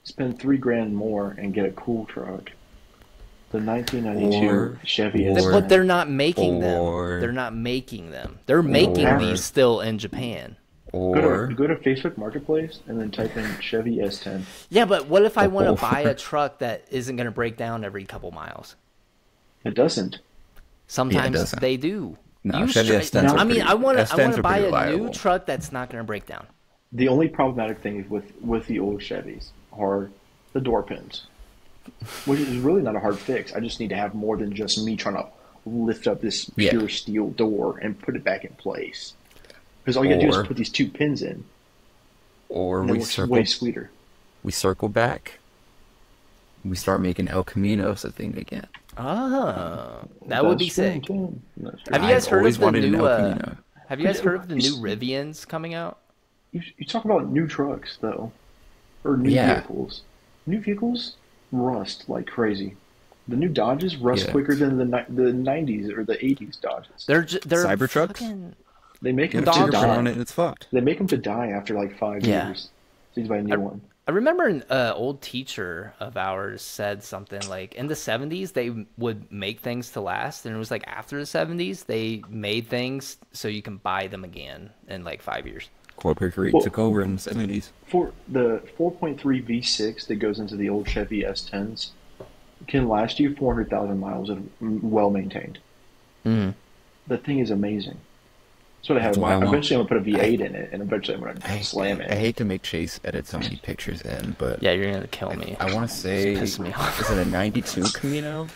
spend $3,000 more and get a cool truck. The 1992 Or- Chevy or- S10. But they're not making Or- them. They're not making them. They're making Or- these still in Japan. Or Go to Facebook Marketplace and then type in Chevy S10. Yeah, but what if I want Or- to buy a truck that isn't going to break down every couple miles? It doesn't. Sometimes doesn't. they do. No, You Chevy straight- S10s are I mean, pretty- I want S10s to are buy pretty a new reliable. truck that's not going to break down. The only problematic thing with the old Chevys are the door pins, which is really not a hard fix. I just need to have more than just me trying to lift up this Yeah. pure steel door and put it back in place. Because all you gotta do Or- is put these 2 pins in, or and it we looks circle way sweeter. back. We start making El Caminos a thing again. Oh, that would be That's true, sick. too. That's true. Have you guys I've heard always of the wanted an new? El Camino. Have you guys heard of the new Rivians coming out? You talk about new trucks though, or new Yeah. vehicles. New vehicles rust like crazy. The new Dodges rust Yeah. quicker than the 90s or the 80s Dodges. They're Cybertrucks? fucking- They make them Get a to fingerprint die. on it and it's fucked. They make them to die after like 5 Yeah. years. So you buy a new one. I remember an old teacher of ours said something like in the 70s they would make things to last, and it was like after the 70s they made things so you can buy them again in like 5 years. Corporate Creek Well- took over in the 70s. For the 4.3 V6 that goes into the old Chevy S10s can last you 400,000 miles and well maintained. Mm. That thing is amazing. That's what I have. That's why I want- Eventually, I'm gonna put a V8 in it, and eventually, I'm gonna slam I it. hate to make Chase edit so many pictures in, but Yeah, you're gonna kill me. I want to say, It's is pissing me off. it a 92 Camino?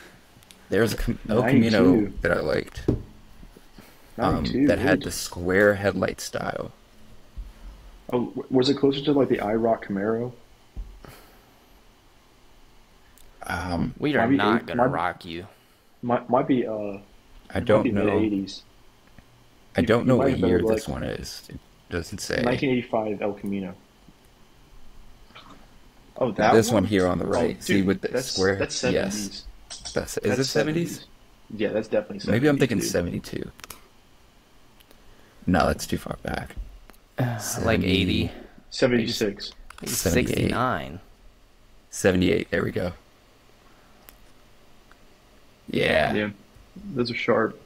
There's a El Camino 92. that I liked 92, that had dude. the square headlight style. Oh, was it closer to like the IROC Camaro? We are Might be not eight- gonna might- rock you. Might be I don't know. mid-80s. I don't know might what have been year like this one is. It doesn't say. 1985 El Camino. Oh, that This one here on the Oh, right. dude, See with the that's, square. That's 70s. Yes. Is That's it 70s? Yeah, that's definitely 70s. Maybe I'm thinking dude. 72. No, that's too far back. Like 80, 76. maybe 78. 69. 78. There we go. Yeah. Yeah, those are sharp.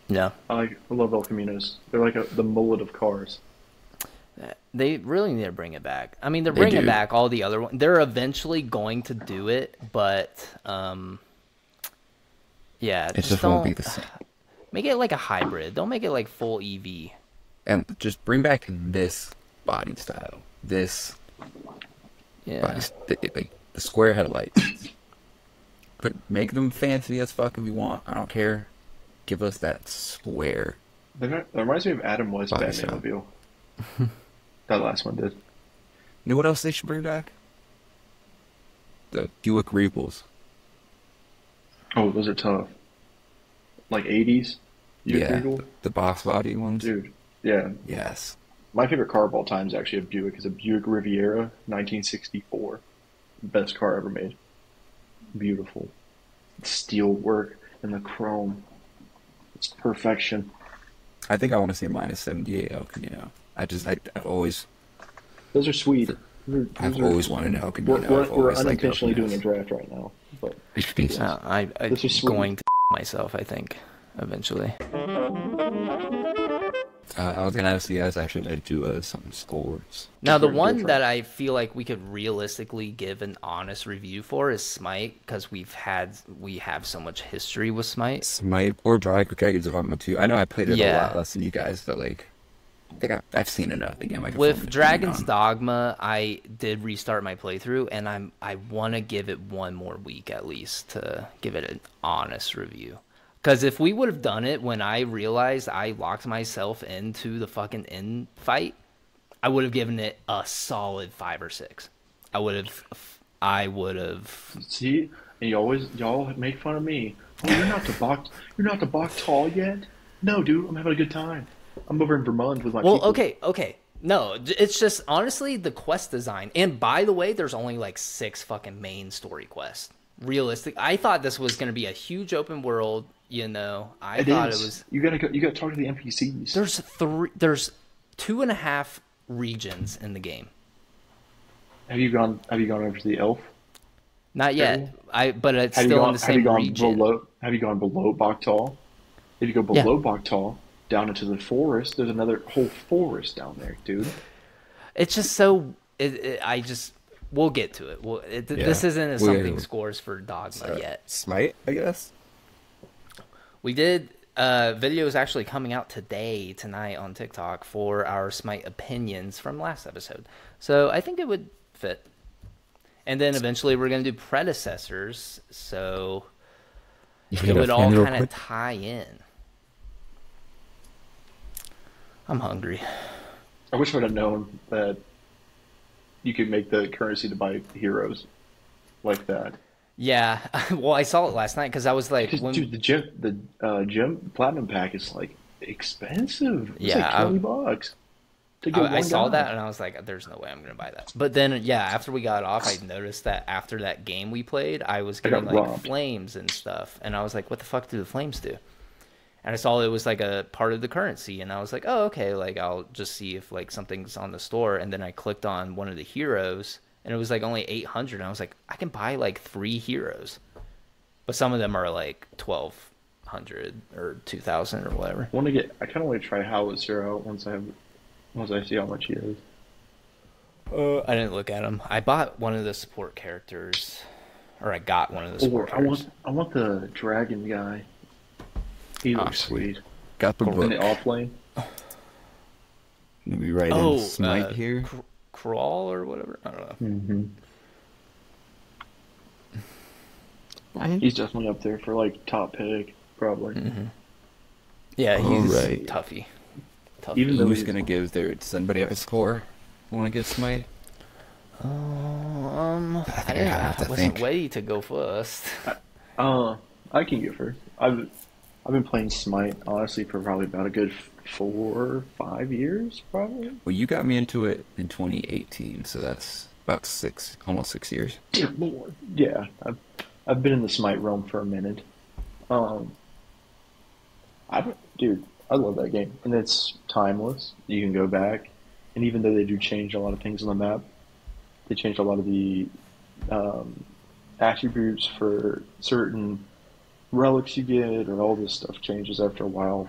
Yeah, I love El Caminos. They're like the mullet of cars. they really need to bring it back. I mean, they're They bringing do. back all the other ones. They're eventually going to do it, but yeah, It just won't be the same. Make it like a hybrid. Don't make it like full E EV. And just bring back this body style. This Yeah. Like the square headlights. But make them fancy as fuck if you want. I don't care. Give us that square. That reminds me of Adam West Body Batmobile. That last one did. You know what else they should bring back? The Buick Reaples. Oh, those are tough. Like 80s? Yeah, Buick? the box body ones. Dude, yeah. Yes. My favorite car of all time is actually a Buick. It's a Buick Riviera, 1964. Best car ever made. Beautiful. Steel work and the chrome. It's perfection. I think I want to see a minus 78 El Camino. I've always Those are always wanted an El Camino. We're unintentionally doing a draft right now. But I'm This is sweet. going to myself, I think, eventually. I was gonna ask you guys actually to do some scores. Now, the Different, one different. that I feel like we could realistically give an honest review for is Smite, because we have so much history with Smite. Smite or Dragons Dogma 2. I know I played it a Yeah. lot less than you guys, but like, I think I've seen enough to get my With Dragon's on. Dogma, I did restart my playthrough, and I want to give it one more week at least to give it an honest review. Because if we would have done it when I realized I locked myself into the fucking end fight, I would have given it a solid 5 or 6. I would have. See, and y'all make fun of me. Oh, you're not the Bach tall yet? No, dude, I'm having a good time. I'm over in Vermont with my Well, people. okay. No, it's just honestly the quest design. And by the way, there's only like 6 fucking main story quests. Realistic. I thought this was going to be a huge open world. You know, I thought it was. You gotta talk to the NPCs. There's 2.5 regions in the game. Have you gone over to the elf? Not yet. But it's Have you still gone, in the same region. Have you gone below Bachtal? If you go below Bachtal, down into the forest, there's another whole forest down there, dude. It's just so. We'll get to it. This isn't a something scores for Dogma yet. Smite, I guess. We did. Video is actually coming out tonight on TikTok for our Smite opinions from last episode. So I think it would fit. And then eventually we're going to do predecessors. So it would all kind of tie in. I'm hungry. I wish I would have known that you could make the currency to buy heroes like that. Yeah, well, I saw it last night because I was like, Dude, the gym platinum pack is like expensive. It's Yeah, like $20 to get I one saw guy. that and I was like, there's no way I'm gonna buy that. But then, yeah, after we got off, I noticed that after that game we played, I was getting got like robbed. flames and stuff, and I was like, what the fuck do the flames do? And I saw it was like a part of the currency, and I was like, oh, okay, like I'll just see if like something's on the store. And then I clicked on one of the heroes, and it was like only 800, and I was like, I can buy like 3 heroes, but some of them are like 1,200 or 2,000 or whatever. I kind of want to try Howitzer out once I see how much he is. I didn't look at him. I bought one of the support characters, or I got one of the support characters. I want the dragon guy. He looks sweet. Got the In book. the off lane. Let me write in Smite here. Crawl or whatever. I don't know. Mm-hmm. He's definitely up there for like top pick, probably. Mm-hmm. Yeah, he's Alright. toughy. Even though Who's gonna give somebody a score? Want to get Smite? I have to wasn't think. ready to go first. I can get first. I've been playing Smite honestly for probably about a good 4 or 5 years, probably. Well, you got me into it in 2018, so that's about almost 6 years. Dear Lord. Yeah, I've been in the Smite realm for a minute. I love that game, and it's timeless. You can go back, and even though they do change a lot of things on the map, they changed a lot of the attributes for certain relics you get, and all this stuff changes after a while.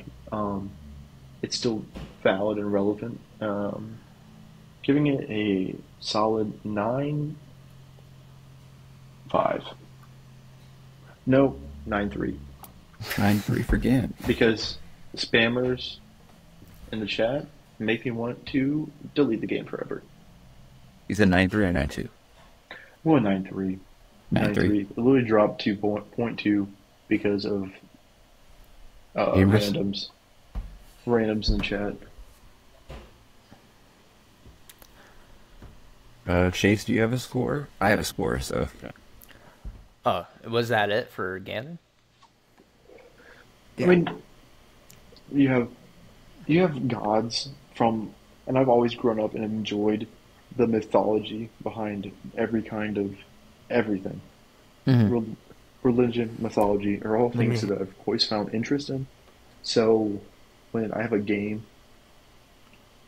It's still valid and relevant. Giving it a solid 9.5. No, 9.3. 9-3 for Gant. Because spammers in the chat make me want to delete the game forever. You said 9-3 or 9-2? What 9.3? 9.3. 9.3. It literally dropped to point 2 because of Gamers? randoms in chat. Chase, do you have a score? I have a score, so. Oh, was that it for Ganon? I mean, you have gods from, and I've always grown up and enjoyed the mythology behind every kind of everything. Mm-hmm. Religion, mythology are all things that I've always found interest in. So when I have a game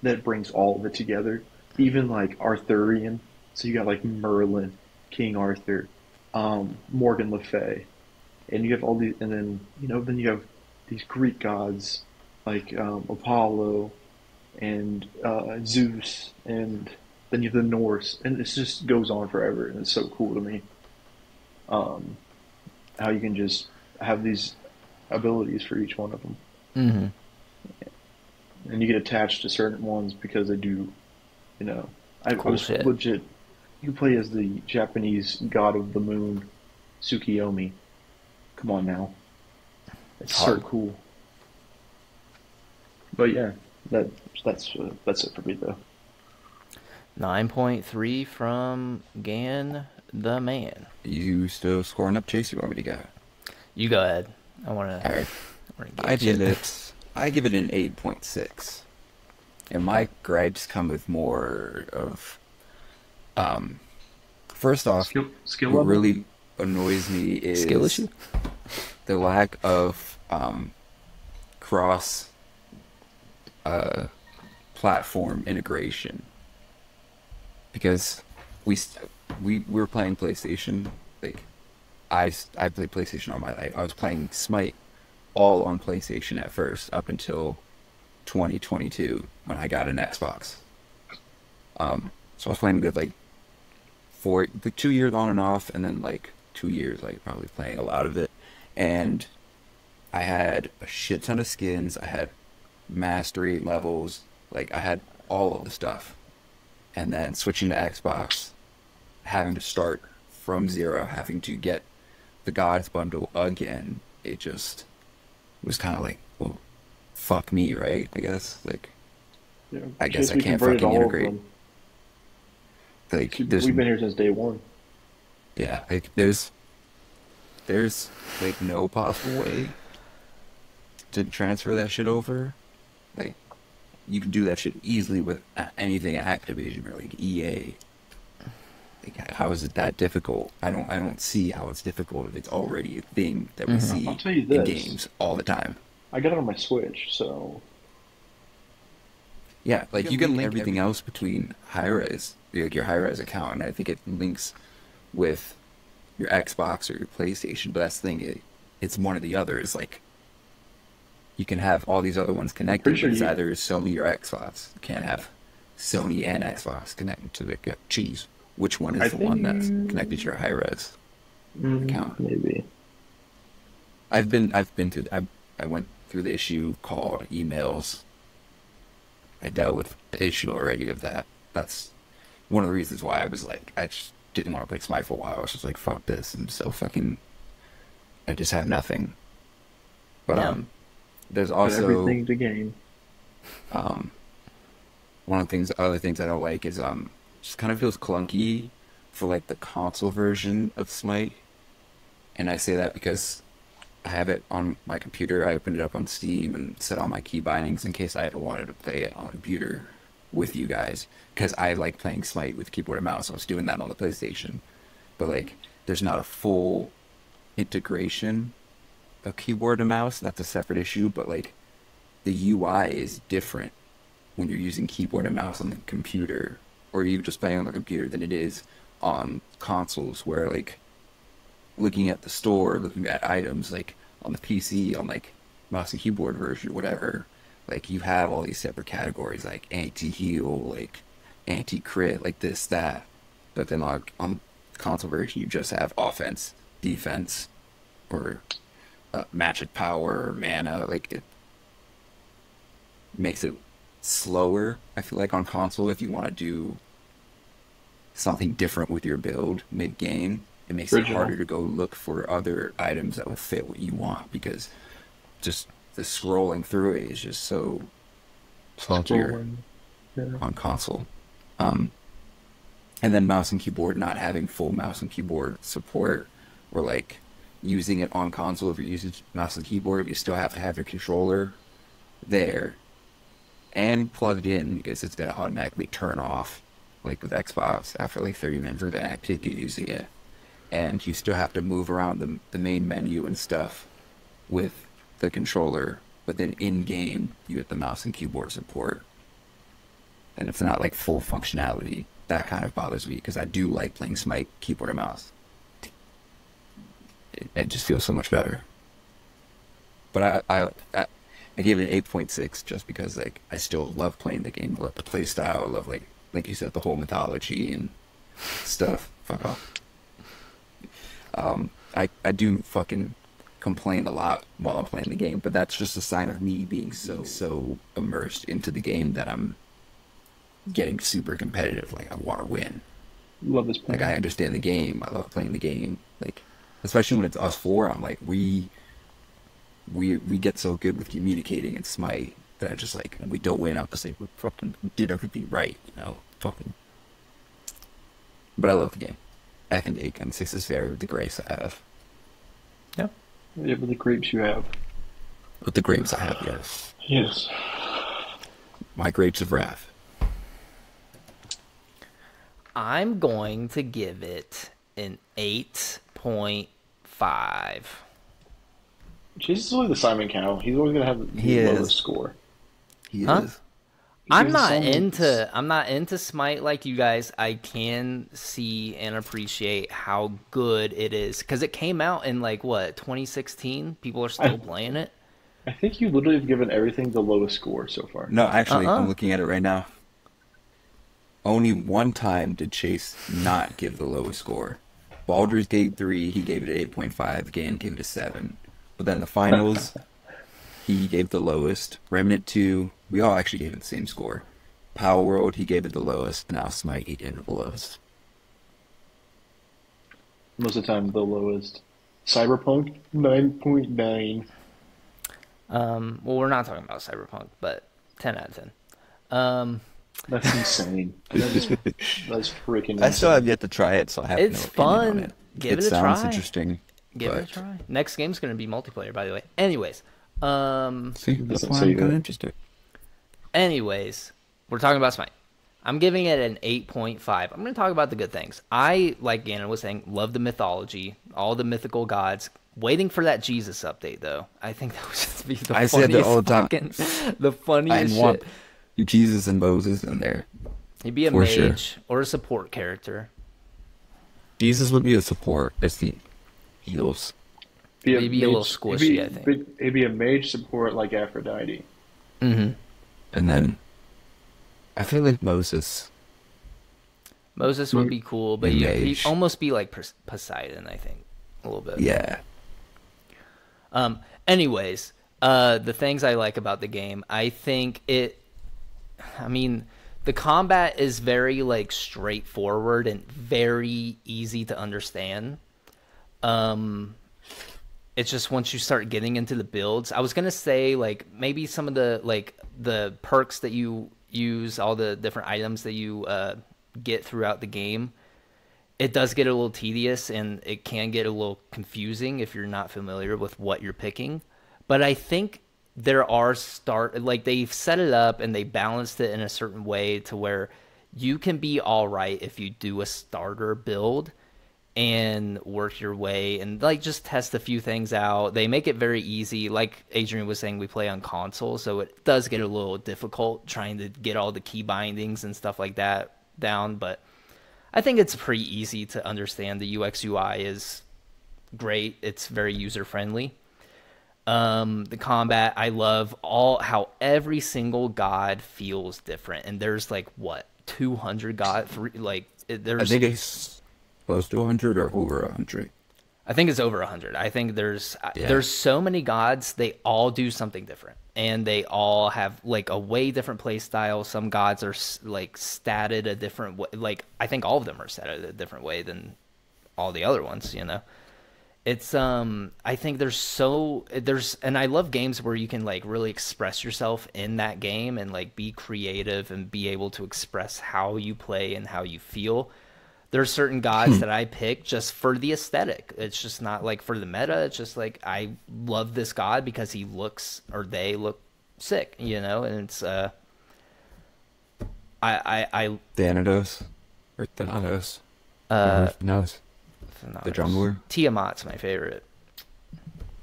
that brings all of it together, even like Arthurian, so you got like Merlin, King Arthur, Morgan Le Fay, and you have all these, and then then you have these Greek gods like Apollo and Zeus, and then you have the Norse, and it just goes on forever, and it's so cool to me. Um, how you can just have these abilities for each one of them, Mm-hmm. and you get attached to certain ones because they do. I Cool was shit. legit. You play as the Japanese god of the moon, Tsukiyomi. Come on now, it's so Hard. cool. But yeah, that that's it for me though. 9.3 from Gan the man. You still scoring up, Chase? You want me to go? You go ahead. I want All to right. get you. I give it an 8.6. And my gripes come with more of, first off, Skill what level. really annoys me is Skill issue? the lack of cross platform integration. Because we were playing PlayStation, like I played PlayStation all my life. I was playing Smite all on PlayStation at first, up until 2022 when I got an Xbox. So I was playing with like 2 years on and off, and then like 2 years like probably playing a lot of it. And I had a shit ton of skins. I had mastery levels. Like I had all of the stuff. And then switching to Xbox, having to start from zero, having to get the Gods bundle again, it just was kind of like, well, fuck me, right? I guess like Yeah, I guess I we can't converted fucking all of integrate. them. Like We've there's been here since day one. yeah, like there's like no possible way to transfer that shit over. Like you can do that shit easily with anything Activision or like EA. Like, how is it that difficult? I don't see how it's difficult if it's already a thing that we Mhm. see I'll tell you in this. games all the time. I got it on my Switch, so Yeah, like you can link everything else between high-res, like your high-res account, and I think it links with your Xbox or your PlayStation, but that's the thing, it's one or the other. It's like you can have all these other ones connected, pretty sure but it's you. either Sony or Xbox. You can't have Sony and Xbox connected to the cheese. Which one I is the one that's think connected to your high-res account? Maybe. I've been through, I went through the issue, called, emails. I dealt with the issue already of that. That's one of the reasons why I was like, I just didn't want to play Smite for a while. I was just like, fuck this. I'm so fucking, I just have nothing. But, Yeah. there's Put also, everything to game. one of the things, other things I don't like is, just kind of feels clunky for like the console version of Smite. And I say that because I have it on my computer. I opened it up on Steam and set all my key bindings in case I ever wanted to play it on a computer with you guys. Because I like playing Smite with keyboard and mouse. I was doing that on the PlayStation. But like, there's not a full integration of keyboard and mouse. That's a separate issue. But like, the UI is different when you're using keyboard and mouse on the computer, or you just playing on the computer, than it is on consoles, where like looking at the store, looking at items, like on the PC, on like mouse and keyboard version, whatever, like you have all these separate categories, like anti-heal, like anti-crit, like this, that. But then like on console version, you just have offense, defense, or magic power, or mana. Like it makes it slower, I feel like, on console if you want to do something different with your build mid-game, it makes it Original. harder to go look for other items that will fit what you want, because just the scrolling through it is just so clunkier Yeah. on console. And then mouse and keyboard not having full mouse and keyboard support, or like using it on console. If you're using mouse and keyboard, you still have to have your controller there and plugged in, because it's going to automatically turn off, like with Xbox, after like 30 minutes of activity using it. And you still have to move around the main menu and stuff with the controller, but then in game you get the mouse and keyboard support, and it's not like full functionality. That kind of bothers me, because I do like playing Smite keyboard and mouse. It just feels so much better. But I gave it an 8.6 just because like I still love playing the game, love the play style, love like you said, the whole mythology and stuff. Fuck off. I do fucking complain a lot while I'm playing the game, but that's just a sign of me being so immersed into the game that I'm getting super competitive. Like, I want to win. Love this point. Like, I understand the game. I love playing the game. Like, especially when it's us four, I'm like, we get so good with communicating and Smite that I just like, when we don't win, I'll just say, we fucking did everything right, you know? Fucking. But I love the game. I think 8.6 is fair with the grace I have. Yeah. Yeah, with the grapes you have. With the grapes I have, yes. Yes. My grapes of wrath. I'm going to give it an 8.5. Jesus is only the Simon Cowell. He's always gonna have He the is. lowest score. He Huh? is. I'm He's not so- into Smite like you guys. I can see and appreciate how good it is, because it came out in like what, 2016. People are still playing it. I think you literally have given everything the lowest score so far. No, actually, Uh-uh. I'm looking at it right now. Only one time did Chase not give the lowest score. Baldur's Gate 3, he gave it an 8.5. Gan gave it a 7. But then the finals, he gave the lowest. Remnant 2, we all actually gave it the same score. Power World, he gave it the lowest. Now Smite, he gave it the lowest. Most of the time, the lowest. Cyberpunk 9.9. Well, we're not talking about Cyberpunk, but 10 out of 10. That's insane. That's freaking insane. I still have yet to try it, so I have It's no opinion on fun. it. Give it a sounds try. interesting. Give it a but- try. Next game's going to be multiplayer, by the way. Anyways, See, that's Doesn't why say I'm kind of that. interested. we're talking about Smite. I'm giving it an 8.5. I'm going to talk about the good things. I, like Gannon was saying, love the mythology, all the mythical gods. Waiting for that Jesus update, though. I think that would just be the I funniest said that all the time. the funniest I want shit. Jesus and Moses in there. He'd be a for mage sure. or a support character. Jesus would be a support. It's the heals. Maybe a little squishy, I think. It'd be a mage support like Aphrodite. Mm-hmm. And then I feel like Moses. Moses would be cool, but And he'd mage. almost be like Poseidon, I think, a little bit. Yeah. Anyways, the things I like about the game, I think the combat is very like straightforward and very easy to understand. It's just once you start getting into the builds, I was gonna say like maybe some of the perks that you use, all the different items that you get throughout the game, it does get a little tedious and it can get a little confusing if you're not familiar with what you're picking. But I think there are they've set it up and they balanced it in a certain way to where you can be all right if you do a starter build and work your way and like just test a few things out. They make it very easy. Like Adrian was saying, we play on console, so it does get a little difficult trying to get all the key bindings and stuff like that down, but I think it's pretty easy to understand. The UX UI is great. It's very user friendly. The combat, I love how every single god feels different, and there's like what 200 god, there's I think it's close to 100 or over 100. I think it's over 100. I think there's Yeah. there's so many gods. They all do something different, and they all have like a way different play style. Some gods are like statted a different way. Like I think all of them are statted a different way than all the other ones. You know, it's I think and I love games where you can like really express yourself in that game and like be creative and be able to express how you play and how you feel. There's certain gods that I pick just for the aesthetic. It's just not like for the meta. It's just like I love this god because he looks or they look sick, you know. And it's I Thanatos or Thanatos. Thanatos. The drum lord. Tiamat's my favorite.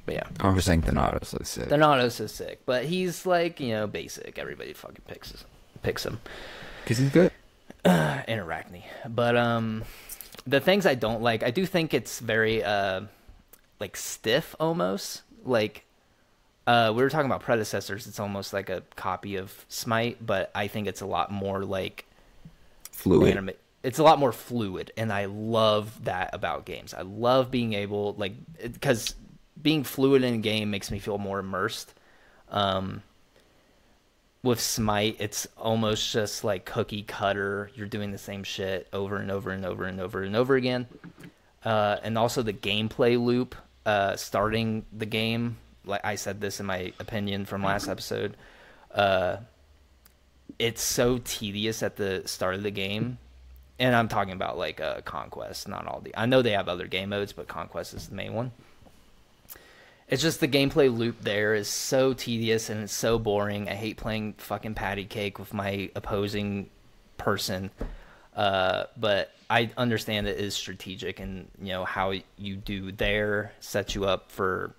But yeah, I'm just saying Thanatos looks sick. Thanatos is sick, but he's like, you know, basic. Everybody fucking picks him. Because he's good. And Arachne. But the things I don't like, I do think it's very like stiff almost. Like we were talking about predecessors, it's almost like a copy of Smite, but I think it's a lot more like Fluid. It's a lot more fluid, and I love that about games. I love being able, like, because being fluid in a game makes me feel more immersed. With Smite, it's almost just like cookie cutter. You're doing the same shit over and over and over and over and over again. And also the gameplay loop, starting the game. Like I said this in my opinion from last episode. It's so tedious at the start of the game. And I'm talking about like Conquest, not all the... I know they have other game modes, but Conquest is the main one. It's just the gameplay loop there is so tedious and it's so boring. I hate playing fucking patty cake with my opposing person. But I understand it is strategic, and you know how you do there sets you up for,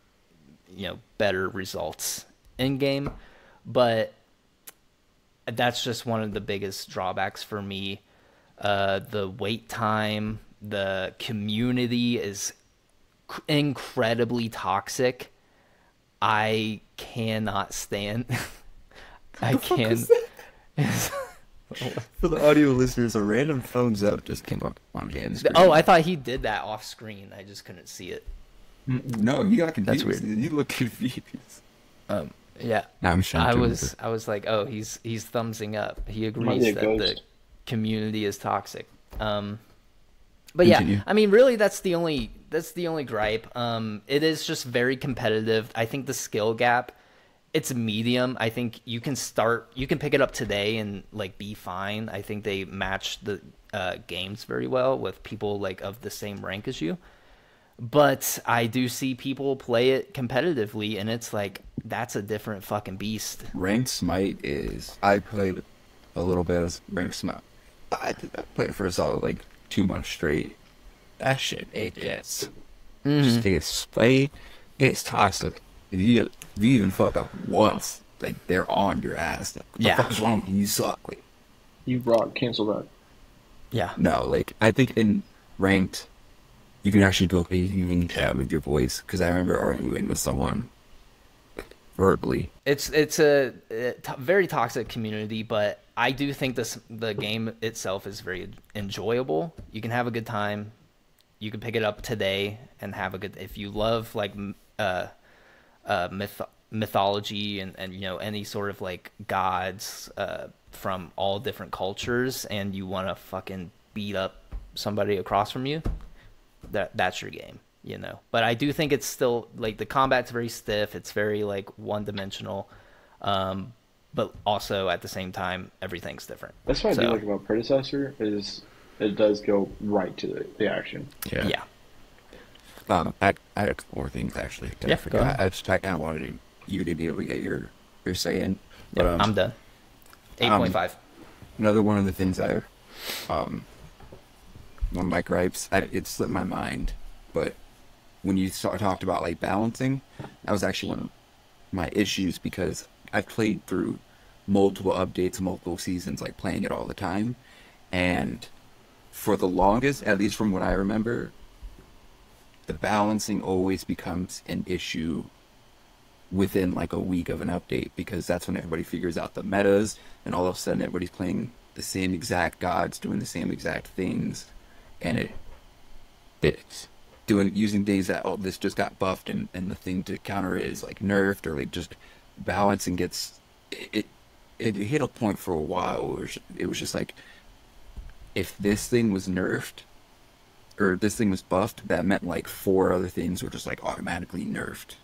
you know, better results in game. But that's just one of the biggest drawbacks for me. The wait time, the community is incredibly toxic. I cannot stand. I can. For the audio listeners, a random thumbs up just came up on Dan's screen. Oh, I thought he did that off screen. I just couldn't see it. No, you got confused. That's weird. You look confused. Yeah. No, I'm sure. I was like, oh, he's thumbsing up. He agrees that the community is toxic. But Continue. yeah, I mean, really, that's the only gripe. It is just very competitive. I think the skill gap, it's medium. I think you can pick it up today and like be fine. I think they match the games very well with people like of the same rank as you. But I do see people play it competitively, and it's like that's a different fucking beast. Ranked Smite is... I played a little bit of Ranked Smite. I played it for a solid like 2 months straight. That shit ain't yes. Just it's play. It's toxic. If you even fuck up once, like they're on your ass. Like, what the fuck is wrong with you? You suck. Like, You rock. Cancel that. Yeah. no, like I think in ranked, you can actually do okay. You can chat with your voice, because I remember arguing with someone verbally. It's a very toxic community, but I do think the game itself is very enjoyable. You can have a good time. You can pick it up today and have a good... If you love like mythology and you know any sort of like gods from all different cultures, and you want to fucking beat up somebody across from you, that's your game, you know. But I do think it's still like the combat's very stiff. It's very like one-dimensional, but also at the same time everything's different. That's what I do like about Predecessor is it does go right to the action. Yeah. I had a couple more things actually. Yeah, go ahead. I kind of wanted you to be able to get your say in. But, I'm done. 8.5. Another one of the things one of my gripes, it slipped my mind, but when you talked about like balancing, that was actually one of my issues, because I've played through multiple updates, multiple seasons, like playing it all the time, and for the longest, at least from what I remember, the balancing always becomes an issue within like a week of an update, because that's when everybody figures out the metas, and all of a sudden everybody's playing the same exact gods, doing the same exact things, and using things that, oh, this just got buffed, and the thing to counter it is like nerfed, or like just balancing gets it hit a point for a while where it was just like, if this thing was nerfed or this thing was buffed, that meant like 4 other things were just like automatically nerfed.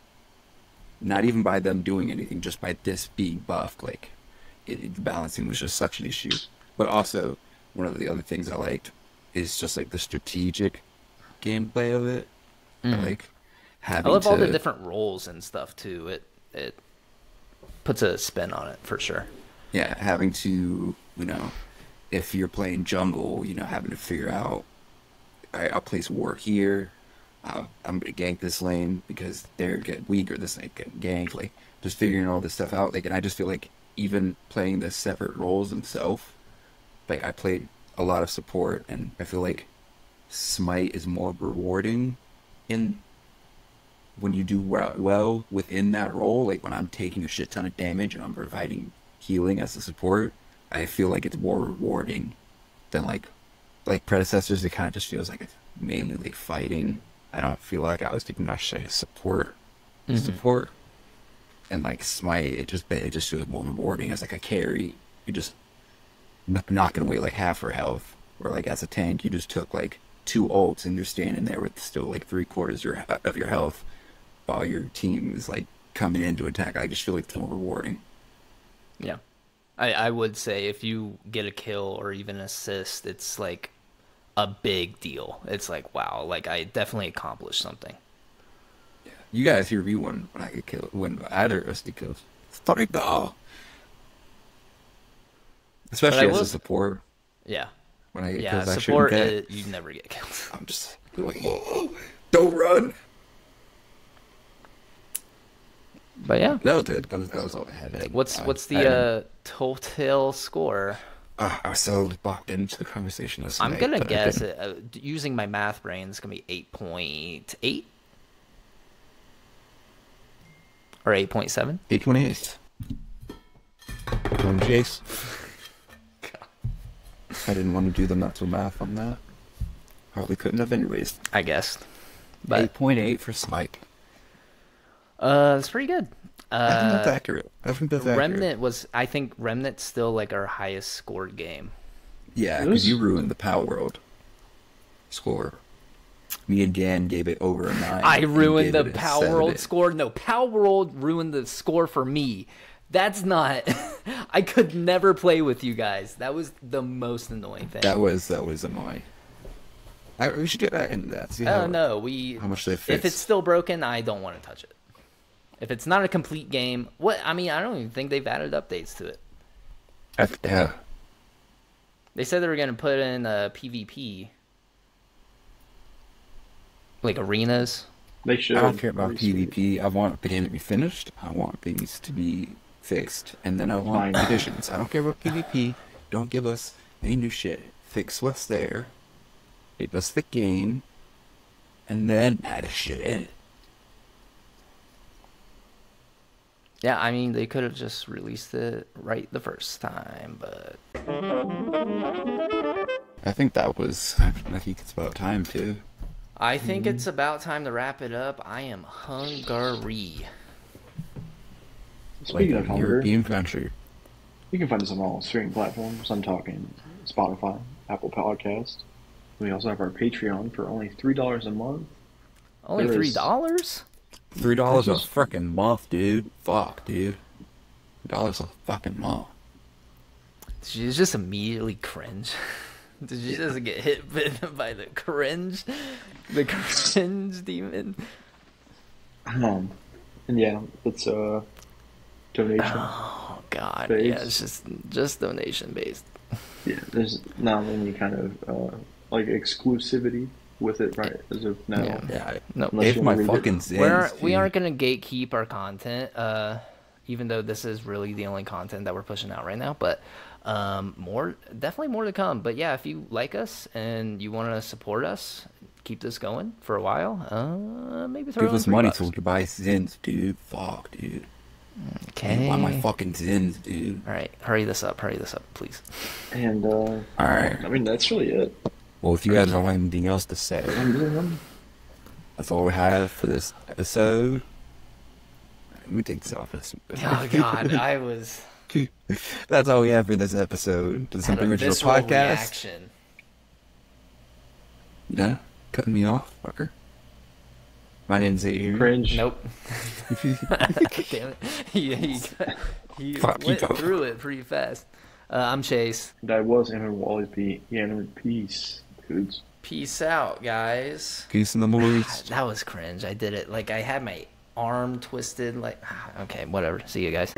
Not even by them doing anything, just by this being buffed. Like, the balancing was just such an issue. But also, one of the other things I liked is just like the strategic gameplay of it. Like, I love all the different roles and stuff too. It puts a spin on it for sure. Yeah, having to, if you're playing jungle, having to figure out, all right, I'll place ward here. I'm going to gank this lane because they're getting weak, or this lane getting ganked. Like, just figuring all this stuff out. Like, and I just feel like even playing the separate roles themselves, like, I played a lot of support, and I feel like Smite is more rewarding when you do well within that role. Like, when I'm taking a shit ton of damage and I'm providing healing as a support, I feel like it's more rewarding than like predecessors. It kind of just feels like it's mainly like fighting. I don't feel like I was taking much support, and like Smite, it just feels more rewarding as like a carry. You just knocking away like half her health, or like as a tank, you just took like 2 ults and you're standing there with still like 3/4 of your health, while your team is like coming in to attack. I just feel like it's more rewarding. Yeah, I would say if you get a kill or even assist, it's like a big deal. It's like, wow, like I definitely accomplished something. Yeah, you guys hear me when I get killed, when either of us get killed. Sorry, dog. Especially as a support. Yeah. When I get kills, I support, shouldn't get. You never get killed. I'm just like, whoa, don't run. But yeah, that was all I had. What's the total score? I was so locked into the conversation. I'm gonna guess using my math brain, it's gonna be 8.8 or 8.7. 8.8. Jace. I didn't want to do the mental math on that. Probably couldn't have anyways. I guess. But 8.8 for Smite. That's pretty good. I think that's accurate. I think Remnant's still like our highest scored game. Yeah, because you ruined the Power World score. Me and Dan gave it over a 9. I ruined the Power World score. No, Power World ruined the score for me. That's not. I could never play with you guys. That was the most annoying thing. That was annoying. We should get back into that. See how much they fix. If it's still broken, I don't want to touch it. If it's not a complete game, I don't even think they've added updates to it. Yeah. They said they were going to put in a PvP, like arenas. They should. I don't care about PvP. I want the game to be finished. I want things to be fixed, and then I want additions. I don't care about PvP. Don't give us any new shit. Fix what's there. Give us the game, and then add shit in it. Yeah, I mean, they could have just released it right the first time, but I think it's about time too. I think it's about time to wrap it up. I am hungry. Speaking of hunger, European country. you can find us on all streaming platforms. I'm talking Spotify, Apple Podcast. We also have our Patreon for only $3 a month. Only $3? $3 a freaking month, dude. Fuck, dude. $3 a fucking month. Did you just immediately cringe? Did you just get hit by the cringe? The cringe demon? And yeah, it's donation. Oh god, based. yeah, it's just donation based. Yeah, there's not any kind of like exclusivity with it right as of now. Yeah, no. If my fucking sins, we aren't gonna gatekeep our content, even though this is really the only content that we're pushing out right now. But definitely more to come. But yeah, if you like us and you want to support us, keep this going for a while. Maybe throw give us $3. money so we can buy Zins, dude. Fuck, dude. Okay. Buy my fucking Zins, dude. All right, hurry this up, please. And all right. I mean, that's really it. Well, if you guys don't have anything else to say, That's all we have for this episode. Let me take this off. Oh God, I was. That's all we have for this episode. The Something Original visceral Podcast. reaction. Yeah, cutting me off, fucker. My name's Adrian. Cringe. Nope. Damn it. He Fuck, went you go. through it pretty fast. I'm Chase. That was Aaron Wally P. Yeah, peace, dudes. Peace out, guys. Peace in the boys. That was cringe. I did it. Like, I had my arm twisted. Like, okay, whatever. See you guys.